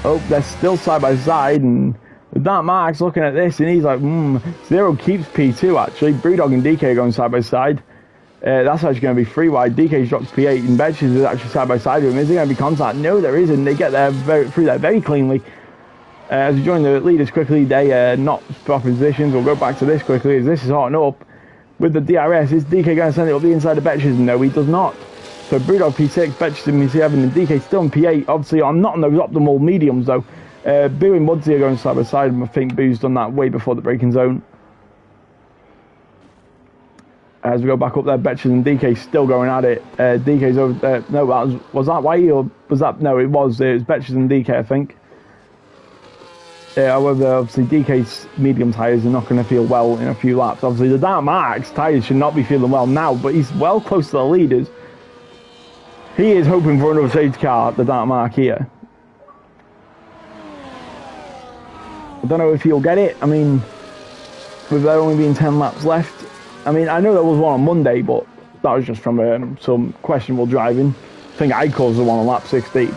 Oh, they're still side by side, and that Mark's looking at this, and he's like, Zero keeps P2 actually. Brewdog and DK are going side by side. That's actually going to be 3 wide. DK's dropped to P8, and Betches is actually side by side with him. Is there going to be contact? No, there isn't. They get there through there very cleanly. As we join the leaders quickly, they not swap positions. We'll go back to this quickly as this is hotting up. With the DRS, is DK going to send it up the inside of Betches? No, he does not. So Brewdog P6, Betches in P7, and DK still in P8. Obviously, I'm not on those optimal mediums though. Boo and Woodsy are going side by side, and I think Boo's done that way before the braking zone. As we go back up there, Betches and DK still going at it. DK's over there. No, was that Whitey or was that? No, it was Betches and DK, I think. However, obviously DK's medium tyres are not going to feel well in a few laps. Obviously, the Dark Mark's tyres should not be feeling well now, but he's well close to the leaders. He is hoping for another safety car, the Dark Mark here. I don't know if he'll get it. I mean, with there only being 10 laps left. I mean, I know there was one on Monday, but that was just from some questionable driving. I think I caused the one on lap 16.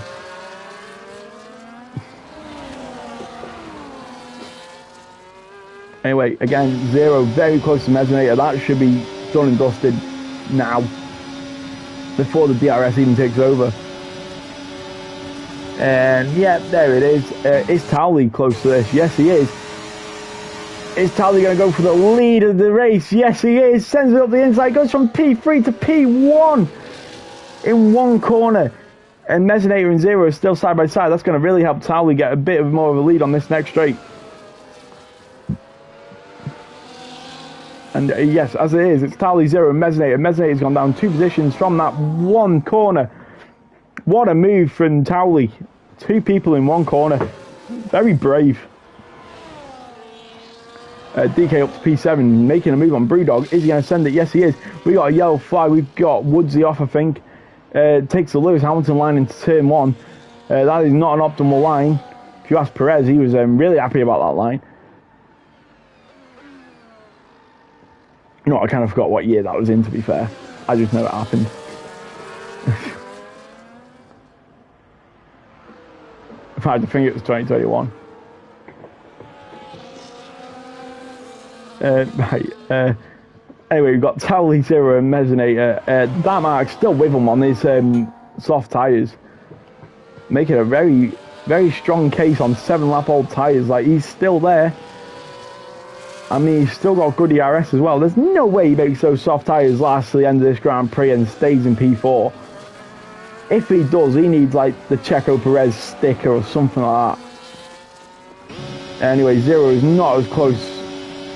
Anyway, again, Zero very close to Mezzinator. That should be done and dusted now, before the DRS even takes over. And yeah, there it is. Is Towley close to this? Yes, he is. Is Towley going to go for the lead of the race? Yes, he is. Sends it up the inside. Goes from P3 to P1 in one corner. And Mezzinator and Zero are still side by side. That's going to really help Towley get a bit more of a lead on this next straight. And yes, as it is, it's Tally, Zero, and Mezzinator. Mezzinator's gone down 2 positions from that one corner. What a move from Towley. 2 people in one corner. Very brave. DK up to P7, making a move on Brewdog. Is he going to send it? Yes, he is. We got a yellow flag. We've got Woodsy off, I think. Takes the Lewis Hamilton line into turn 1. That is not an optimal line. If you ask Perez, he was really happy about that line. You know, I kind of forgot what year that was in, to be fair. I just know it happened. If I had to think it was 2021. Right. Anyway, we've got Towley, Zero, and Mezzinator. That Mark's still with him on his soft tyres. Making a very, very strong case on 7-lap-old tyres. Like, he's still there. I mean, he's still got good ERS as well. There's no way he makes those soft tyres last to the end of this Grand Prix and stays in P4. If he does, he needs, like, the Checo Perez sticker or something like that. Anyway, Zero is not as close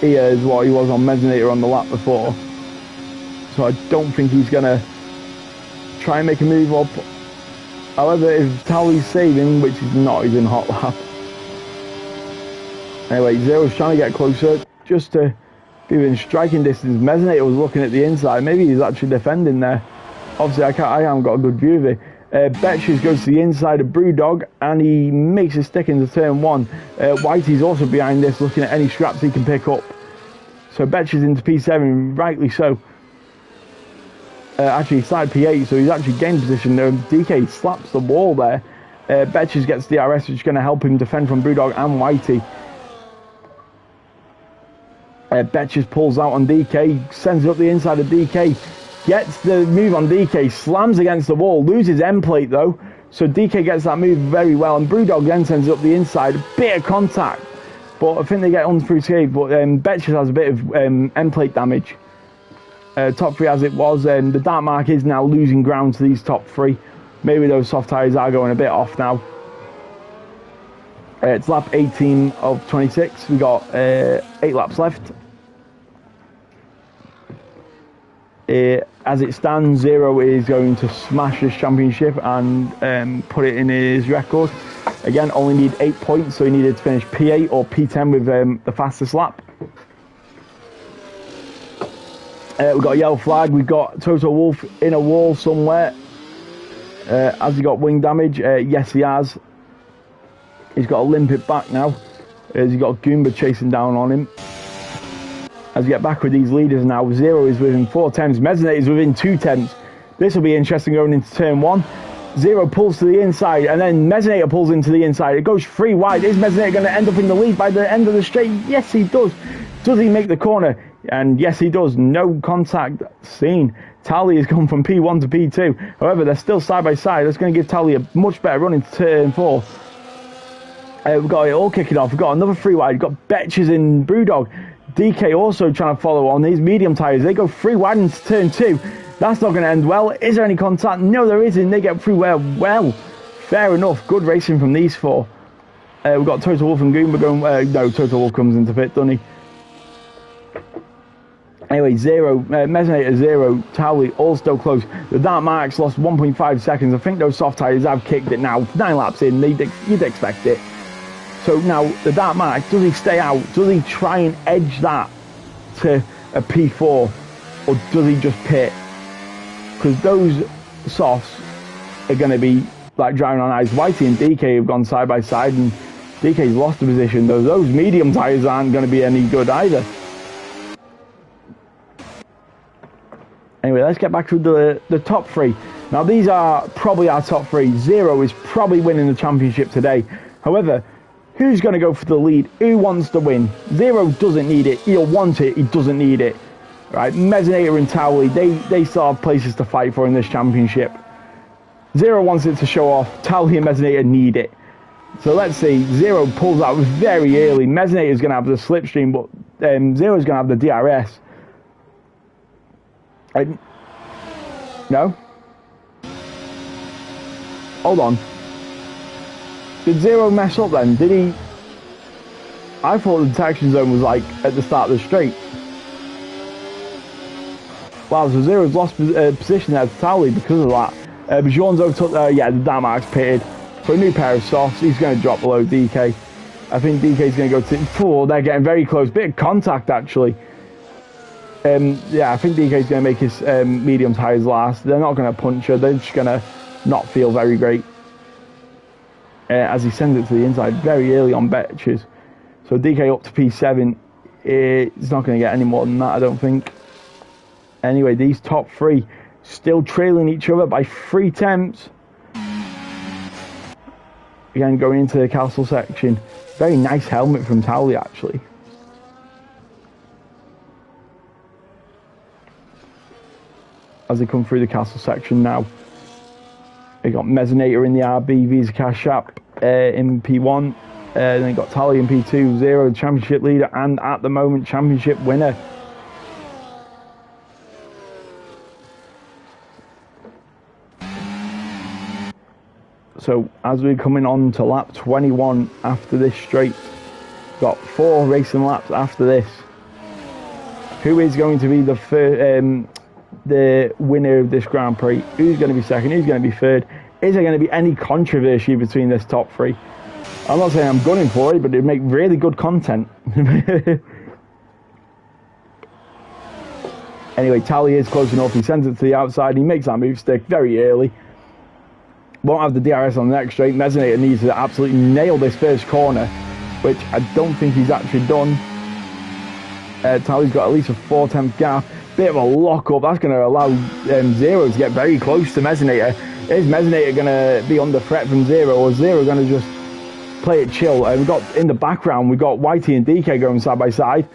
here as what he was on Mezzinator on the lap before. So I don't think he's going to try and make a move up. However, if Towley's saving, which he's not, he's in hot lap. Anyway, Zero's trying to get closer, just to be within striking distance. Mezzinator was looking at the inside. Maybe he's actually defending there. Obviously, I haven't got a good view of it. Betches goes to the inside of Brewdog and he makes a stick into turn 1. Whitey's also behind this, looking at any scraps he can pick up. So Betches into P7, rightly so. Actually, he started P8, so he's actually gained position. DK slaps the wall there. Betches gets DRS, which is going to help him defend from Brewdog and Whitey. Betches pulls out on DK, sends it up the inside of DK. Gets the move on DK, slams against the wall, loses end plate though. So DK gets that move very well, and Brewdog then sends it up the inside. A bit of contact, but I think they get on through save. But Betches has a bit of end plate damage. Top 3 as it was. The Dark Mark is now losing ground to these top 3. Maybe those soft tyres are going a bit off now. It's lap 18 of 26. We got 8 laps left. As it stands, Zero is going to smash this championship and put it in his record. Again, only need 8 points, so he needed to finish P8 or P10 with the fastest lap. We've got a yellow flag. We've got Toto Wolff in a wall somewhere. Has he got wing damage? Yes, he has. He's got to limp it back now. He's got Goomba chasing down on him. As we get back with these leaders now, Zero is within 4 tenths. Mezzanate is within 2 tenths. This will be interesting going into turn 1. Zero pulls to the inside, and then Mezzanator pulls into the inside. It goes 3 wide. Is Mezzanator going to end up in the lead by the end of the straight? Yes, he does. Does he make the corner? And yes, he does. No contact seen. Tally has gone from P1 to P2. However, they're still side by side. That's going to give Tally a much better run into turn 4. We've got it all kicking off. We've got another 3 wide. We've got Betches in Brewdog. DK also trying to follow on these medium tyres. They go 3 wide into turn 2. That's not going to end well. Is there any contact? No, there isn't. They get through well. Fair enough. Good racing from these 4. We've got Toto Wolff and Goomba going... no, Toto Wolff comes into pit, doesn't he? Anyway, Zero, Mezzanator, Zero, Tally, all still close. The Dark Marks lost 1.5 seconds. I think those soft tyres have kicked it now. 9 laps in, you'd expect it. So now, the Dark Mark, does he stay out? Does he try and edge that to a P4? Or does he just pit? Because those softs are going to be like driving on ice. Whitey and DK have gone side by side, and DK's lost the position. Those medium tyres aren't going to be any good either. Anyway, let's get back to the top 3. Now, these are probably our top 3. Zero is probably winning the championship today. However, who's going to go for the lead? Who wants to win? Zero doesn't need it. He'll want it. He doesn't need it. Right? Mezzanator and Towley, they still have places to fight for in this championship. Zero wants it to show off. Towley and Mezzanator need it. So let's see. Zero pulls out very early. Mezzanator is going to have the slipstream, but Zero is going to have the DRS. No? Hold on. Did Zero mess up then? Did he? I thought the detection zone was like at the start of the straight. Wow, so Zero's lost position there to Towley because of that. Bjonzo took, yeah, the Dark Mark's pitted for a new pair of softs. He's going to drop below DK. I think DK's going to go to 4. They're getting very close. Bit of contact actually. Yeah, I think DK's going to make his medium tyres last. They're not going to punch her. They're just going to not feel very great. As he sends it to the inside very early on Betches. So DK up to P7. It's not going to get any more than that, I don't think. Anyway, these top 3 still trailing each other by 3 tenths. Again, going into the castle section. Very nice helmet from Towley, actually. As they come through the castle section now. They got Mezzanator in the RB, Visa Cash App in P1. Then they got Tally in P2, Zero, championship leader, and at the moment, championship winner. So, as we're coming on to lap 21 after this straight, got 4 racing laps after this. Who is going to be the first? The winner of this Grand Prix? Who's going to be second? Who's going to be third? Is there going to be any controversy between this top 3? I'm not saying I'm gunning for it, but it'd make really good content. Anyway, Tally is close enough. He sends it to the outside. He makes that move stick very early. Won't have the DRS on the next straight. Mezzanator needs to absolutely nail this first corner, which I don't think he's actually done. Tali's got at least a 4/10 gap. Bit of a lock-up. That's going to allow Zero to get very close to Mezzanator. Is Mezzanator going to be under threat from Zero, or is Zero going to just play it chill? We've got in the background, we've got Whitey and DK going side by side.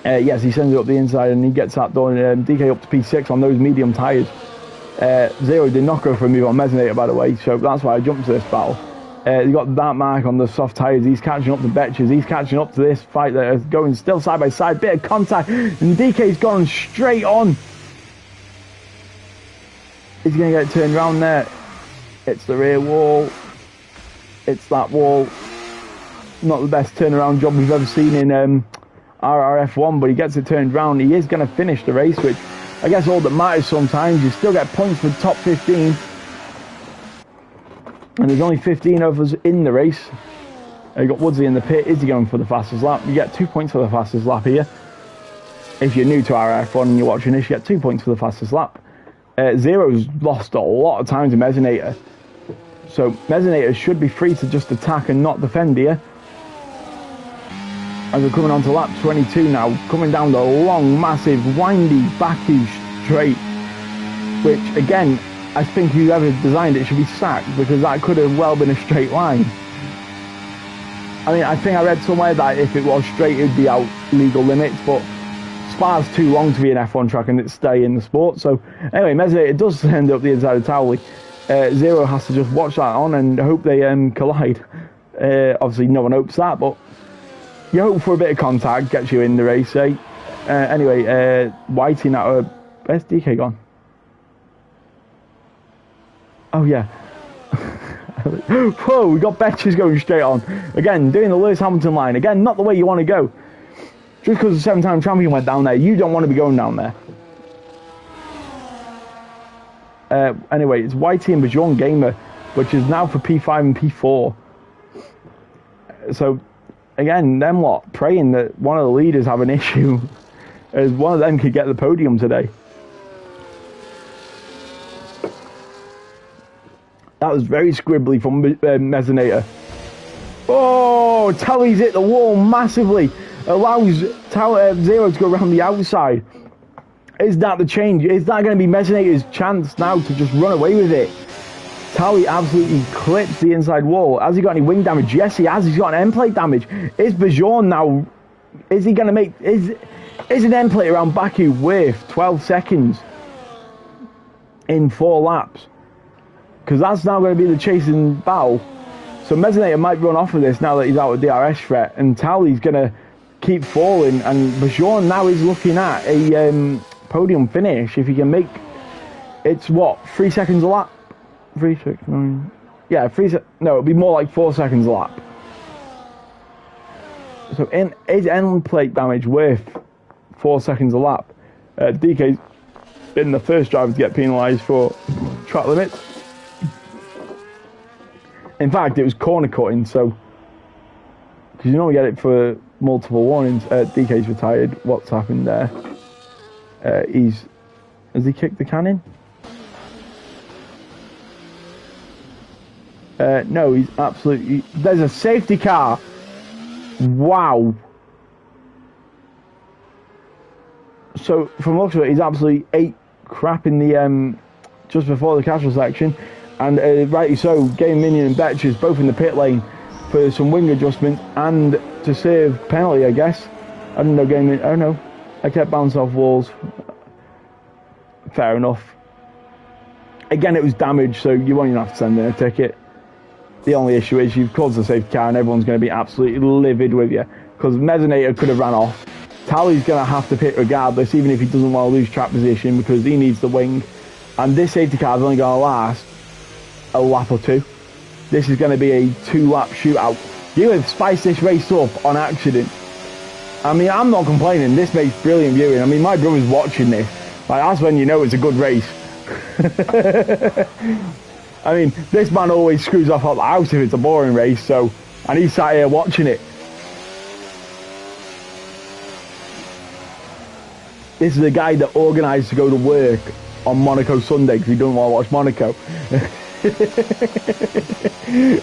Yes, he sends it up the inside and he gets that done. DK up to P6 on those medium tyres. Zero did not go for a move on Mezzanator, by the way, so that's why I jumped to this battle. He's got that mark on the soft tyres. He's catching up to Betches. He's catching up to this fight that is going still side by side. Bit of contact, and DK's gone straight on. He's going to get turned around there. It's the rear wall. It's that wall. Not the best turnaround job we've ever seen in RRF1, but he gets it turned around. He is going to finish the race, which I guess all that matters sometimes. You still get points for the top 15. And there's only 15 of us in the race. You got Woodsy in the pit. Is he going for the fastest lap? You get 2 points for the fastest lap here. If you're new to RRF1 and you're watching this, you get 2 points for the fastest lap. Zero's lost a lot of time to Mezzanator. So Mezzanator should be free to just attack and not defend here. As we're coming on to lap 22 now, coming down the long, massive, windy Baku straight, which again, I think whoever designed it should be sacked, because that could have well been a straight line. I mean, I think I read somewhere that if it was straight, it would be out legal limits, but Spa's too long to be an F1 track and it stay in the sport. So anyway, Mezzanator does end up the inside of Towley. Zero has to just watch that on and hope they collide. Obviously, no one hopes that, but you hope for a bit of contact, gets you in the race, eh? Anyway, Whitey now, where's DK gone? Oh yeah. Whoa, we got Betches going straight on. Again, doing the Lewis Hamilton line. Again, not the way you want to go. Just because the 7-time champion went down there, you don't want to be going down there. Anyway, it's Whitey and Bajon Gamer, which is now for P5 and P4. So, again, them lot praying that one of the leaders have an issue, as one of them could get the podium today. That was very scribbly from Mezzanator. Oh, Tali's hit the wall massively. Allows Zero to go around the outside. Is that the change? Is that going to be Mezzanator's chance now to just run away with it? Tali absolutely clips the inside wall. Has he got any wing damage? Yes, he has. He's got an end plate damage. Is Bajon now... Is he going to make... Is an end plate around Baku worth 12 seconds in 4 laps? Because that's now going to be the chasing battle. So Mezzanator might run off of this now that he's out of DRS threat. And Tali's going to keep falling. And Bajon now is looking at a podium finish. If he can make... It's what? 3 seconds a lap? 3, 6, 9... Yeah, 3 seconds... No, it'll be more like 4 seconds a lap. So is end plate damage worth 4 seconds a lap? DK's been the first driver to get penalised for track limits. In fact, it was corner cutting, so... Because you normally get it for multiple warnings. DK's retired. What's happened there? Has he kicked the can in? No, he's absolutely... There's a safety car! Wow! So, from the looks of it, he's absolutely ate crap in the... just before the casual section. And rightly so, Game Minion and Betches both in the pit lane for some wing adjustments and to save penalty, I guess. I don't know, Game Minion... Oh no, I kept bouncing off walls. Fair enough. Again, it was damage, so you won't even have to send in a ticket. The only issue is you've caused a safety car and everyone's going to be absolutely livid with you. Because Mezzanator could have ran off. Tali's going to have to pit regardless, even if he doesn't want to lose track position, because he needs the wing. And this safety car is only going to last a lap or 2. This is going to be a 2-lap shootout. You have spiced this race up on accident. I mean, I'm not complaining. This makes brilliant viewing. I mean, my brother's watching this. Like, that's when you know it's a good race. I mean, this man always screws off at the house if it's a boring race, so... And he's sat here watching it. This is the guy that organised to go to work on Monaco Sunday because he doesn't want to watch Monaco.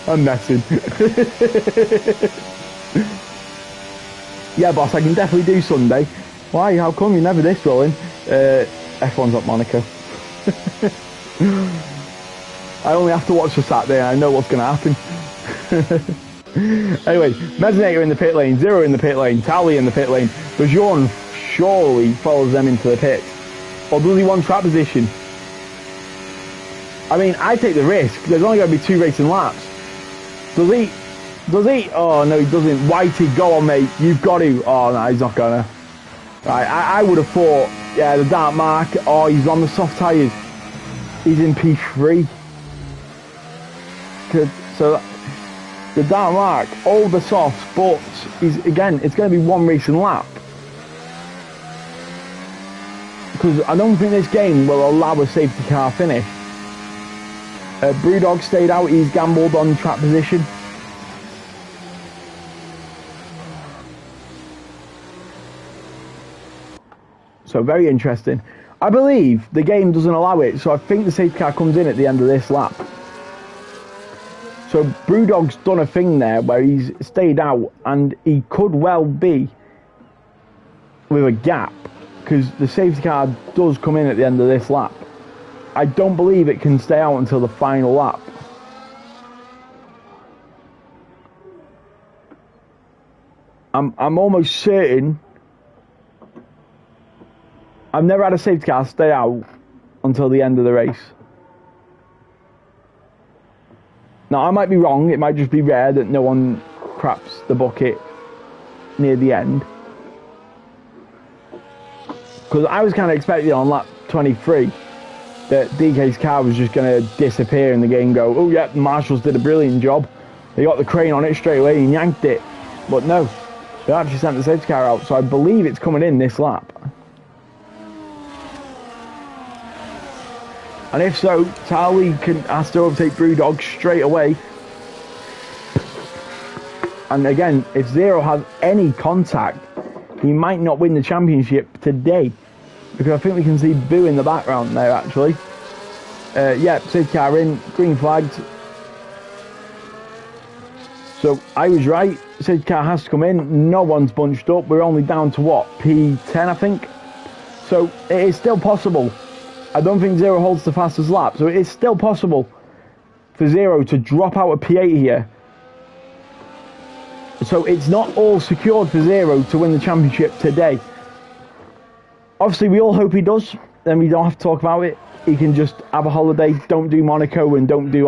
I'm messing. Yeah, boss, I can definitely do Sunday. Why? How come you're never this rolling? F1's at Monaco. I only have to watch for Saturday and I know what's going to happen. Anyway, Mezzanator in the pit lane, Zero in the pit lane, Tally in the pit lane. Bajorn surely follows them into the pits. Or does he want trap position? I mean, I take the risk. There's only going to be 2 racing laps. Does he? Does he? Oh, no, he doesn't. Whitey, go on, mate. You've got to. Oh, no, he's not going to. Right, I would have thought, yeah, the dark mark. Oh, he's on the soft tyres. He's in P3. So, the dark mark, all the softs, but again, it's going to be 1 racing lap. Because I don't think this game will allow a safety car finish. Brewdog stayed out, he's gambled on track position. So very interesting. I believe the game doesn't allow it, so I think the safety car comes in at the end of this lap. So Brewdog's done a thing there where he's stayed out and he could well be with a gap because the safety car does come in at the end of this lap. I don't believe it can stay out until the final lap. I'm almost certain. I've never had a safety car stay out until the end of the race. Now, I might be wrong. It might just be rare that no one craps the bucket near the end. Because I was kind of expecting on lap 23 that DK's car was just going to disappear in the game, go, oh yeah, the Marshals did a brilliant job. They got the crane on it straight away and yanked it. But no, they actually sent the safety car out, so I believe it's coming in this lap. And if so, Tally has to overtake Brewdog straight away. And again, if Zero has any contact, he might not win the championship today. Because I think we can see Boo in the background there, actually. Yeah, safety car in, green flagged. So I was right, safety car has to come in, no one's bunched up. We're only down to what, P10 I think? So it is still possible. I don't think Zero holds the fastest lap, so it is still possible for Zero to drop out of P8 here. So it's not all secured for Zero to win the championship today. Obviously, we all hope he does, then we don't have to talk about it. He can just have a holiday, don't do Monaco and don't do...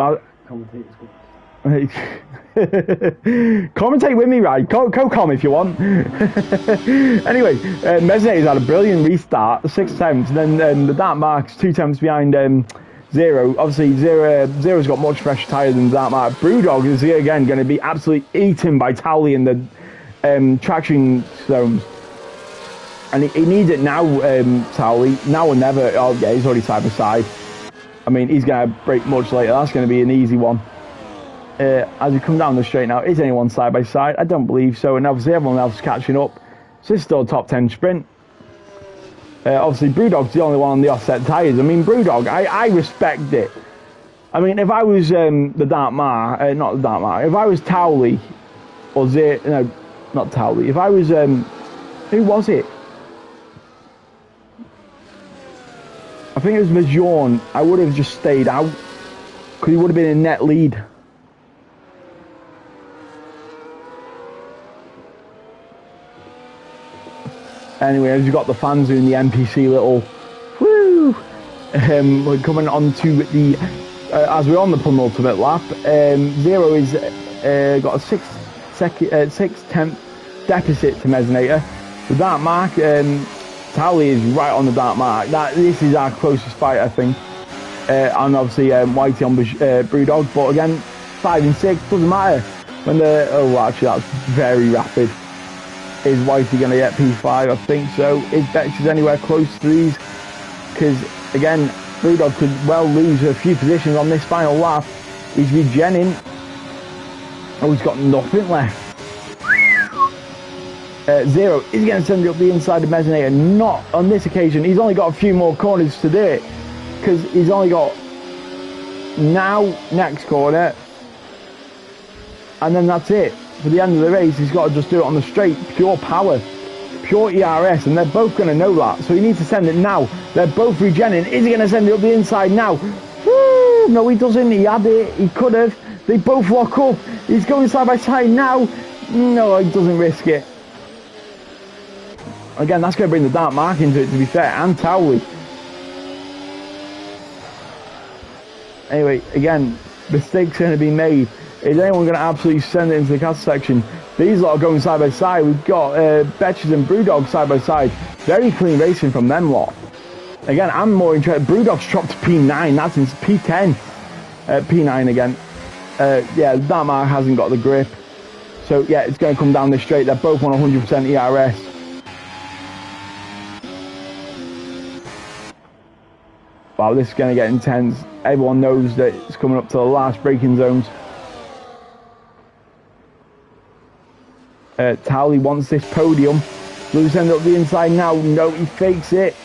Commentate with me, right? Co-com if you want. Anyway, Mezzanator's had a brilliant restart, 6 tenths, and then the Dark Mark's 2 tenths behind Zero. Obviously, Zero's got much fresher tyres than Dark Mark. Brewdog is here again going to be absolutely eaten by Tally in the traction zones. And he needs it now, Tally, now or never. Oh yeah, he's already side by side. I mean, he's going to break much later. That's going to be an easy one. As we come down the straight now, is anyone side by side? I don't believe so, and obviously everyone else is catching up. So this is still a top 10 sprint. Obviously Brewdog's the only one on the offset tyres. I mean, Brewdog, I respect it. I mean, if I was the Dark Mar, not the Dark Mar, if I was Towley, or no, not Towley, if I was, who was it? I think it was Majorn. I would have just stayed out, because he would have been in net lead. Anyway, as you've got the fans doing the NPC little woo, we're coming on to the as we're on the penultimate lap. Zero is got a 6 tenth deficit to Mezzanator. The Dark Mark, Tally is right on the Dark Mark. This is our closest fight, I think. And obviously Whitey on Brewdog, but again 5 and 6 doesn't matter when the actually that's very rapid. Is Whitey going to get P5? I think so. Is Betches anywhere close to these? Because, again, Brewdog could well lose a few positions on this final lap. He's regenning. Oh, he's got nothing left. Zero is going to send it up the inside of Mezzanator. Not on this occasion. He's only got a few more corners to do it. Because he's only got now, next corner, and then that's it. For the end of the race, he's got to just do it on the straight, pure power, pure ERS, and they're both going to know that. So he needs to send it now. They're both regenning. Is he going to send it up the inside now? Woo! No, he doesn't. He had it. He could have. They both lock up. He's going side by side now. No, he doesn't risk it. Again, that's going to bring the dark mark into it, to be fair, and Towley. Anyway, again, mistakes going to be made. Is anyone going to absolutely send it into the cast section? These lot are going side by side. We've got Betches and Brewdog side by side. Very clean racing from them lot. Again, I'm more interested. Brewdog's dropped to P9. That's in P10. P9 again. Yeah, that mark hasn't got the grip. So, yeah, it's going to come down this straight. They're both on 100% ERS. Wow, this is going to get intense. Everyone knows that it's coming up to the last braking zones. Towley wants this podium. Does he send it up the inside now? No, he fakes it.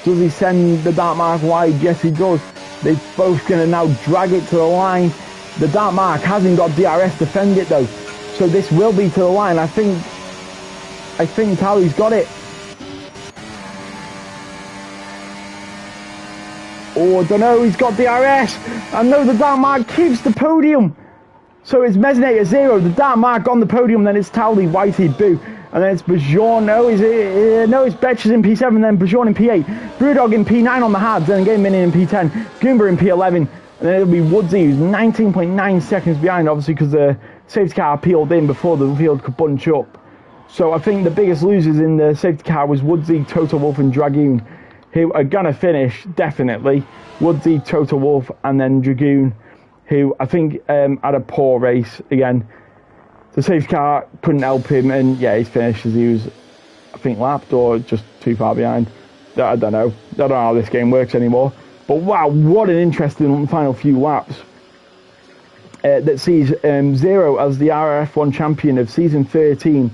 Does he send the dark mark wide? Yes, he does. They're both going to now drag it to the line. The dark mark hasn't got DRS to defend it though. So this will be to the line. I think Towley's got it. Oh, I don't know. He's got DRS. I know the dark mark keeps the podium. So it's Mesnator 0, the dark mark on the podium, then it's Towley, Whitey, Boo, and then it's Bajon, no, it's Betches in P7, then Bajon in P8, Brewdog in P9 on the hards, then Game Minion in P10, Goomba in P11, and then it'll be Woodsy, who's 19.9 seconds behind, obviously, because the safety car peeled in before the field could bunch up. So I think the biggest losers in the safety car was Woodsy, Toto Wolff, and Dragoon, who are going to finish, definitely. Woodsy, Toto Wolff, and then Dragoon, who I think had a poor race again. The safety car couldn't help him, and yeah, he's finished as he was, I think, lapped or just too far behind. I don't know. I don't know how this game works anymore. But wow, what an interesting final few laps that sees Zero as the RRF1 champion of season 13.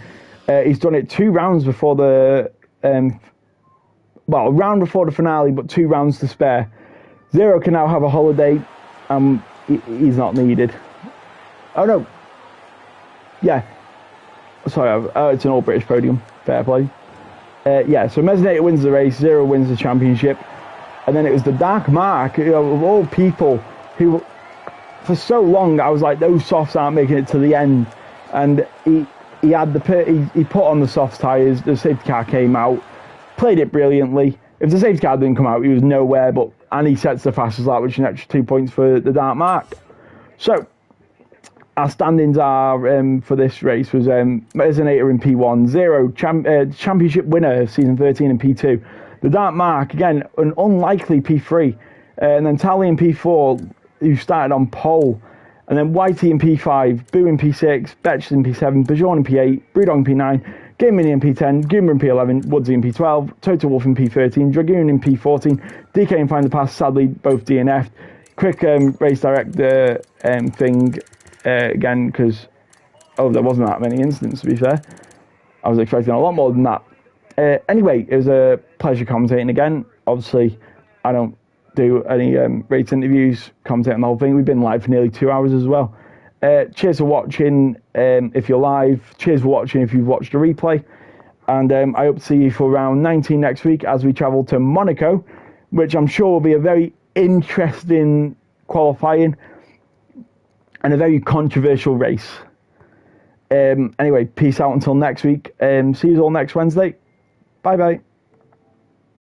He's done it 2 rounds before the, well, a round before the finale, but 2 rounds to spare. Zero can now have a holiday. He's not needed. Oh no. Yeah. Sorry, it's an all-British podium. Fair play. Yeah, so Mesnator wins the race, Zero wins the championship. And then it was the Dark Mark, you know, of all people, who, for so long, I was like, those softs aren't making it to the end. And he had he put on the soft tyres, the safety car came out, played it brilliantly. If the safety car didn't come out, he was nowhere, and he sets the fastest lap, which is an extra 2 points for the Dark Mark. So, our standings are, for this race, was Mesnator in P1, Zero, championship winner of season 13 in P2. The Dark Mark, again, an unlikely P3. And then Towley in P4, who started on pole. And then Whitey in P5, Boo in P6, Betches in P7, Bajon in P8, Brewdog in P9, Game Mini in P10, Goomba in P11, Woodsy in P12, Toto Wolff in P13, Dragoon in P14, DK in Find the Pass, sadly both DNF'd. Quick race director thing again, because there wasn't that many incidents, to be fair. I was expecting a lot more than that. Anyway, it was a pleasure commentating again. Obviously, I don't do any race interviews, commentating the whole thing. We've been live for nearly 2 hours as well. Cheers for watching if you're live. Cheers for watching if you've watched a replay. And I hope to see you for round 19 next week as we travel to Monaco, which I'm sure will be a very interesting qualifying and a very controversial race. Anyway, peace out until next week. See you all next Wednesday. Bye-bye.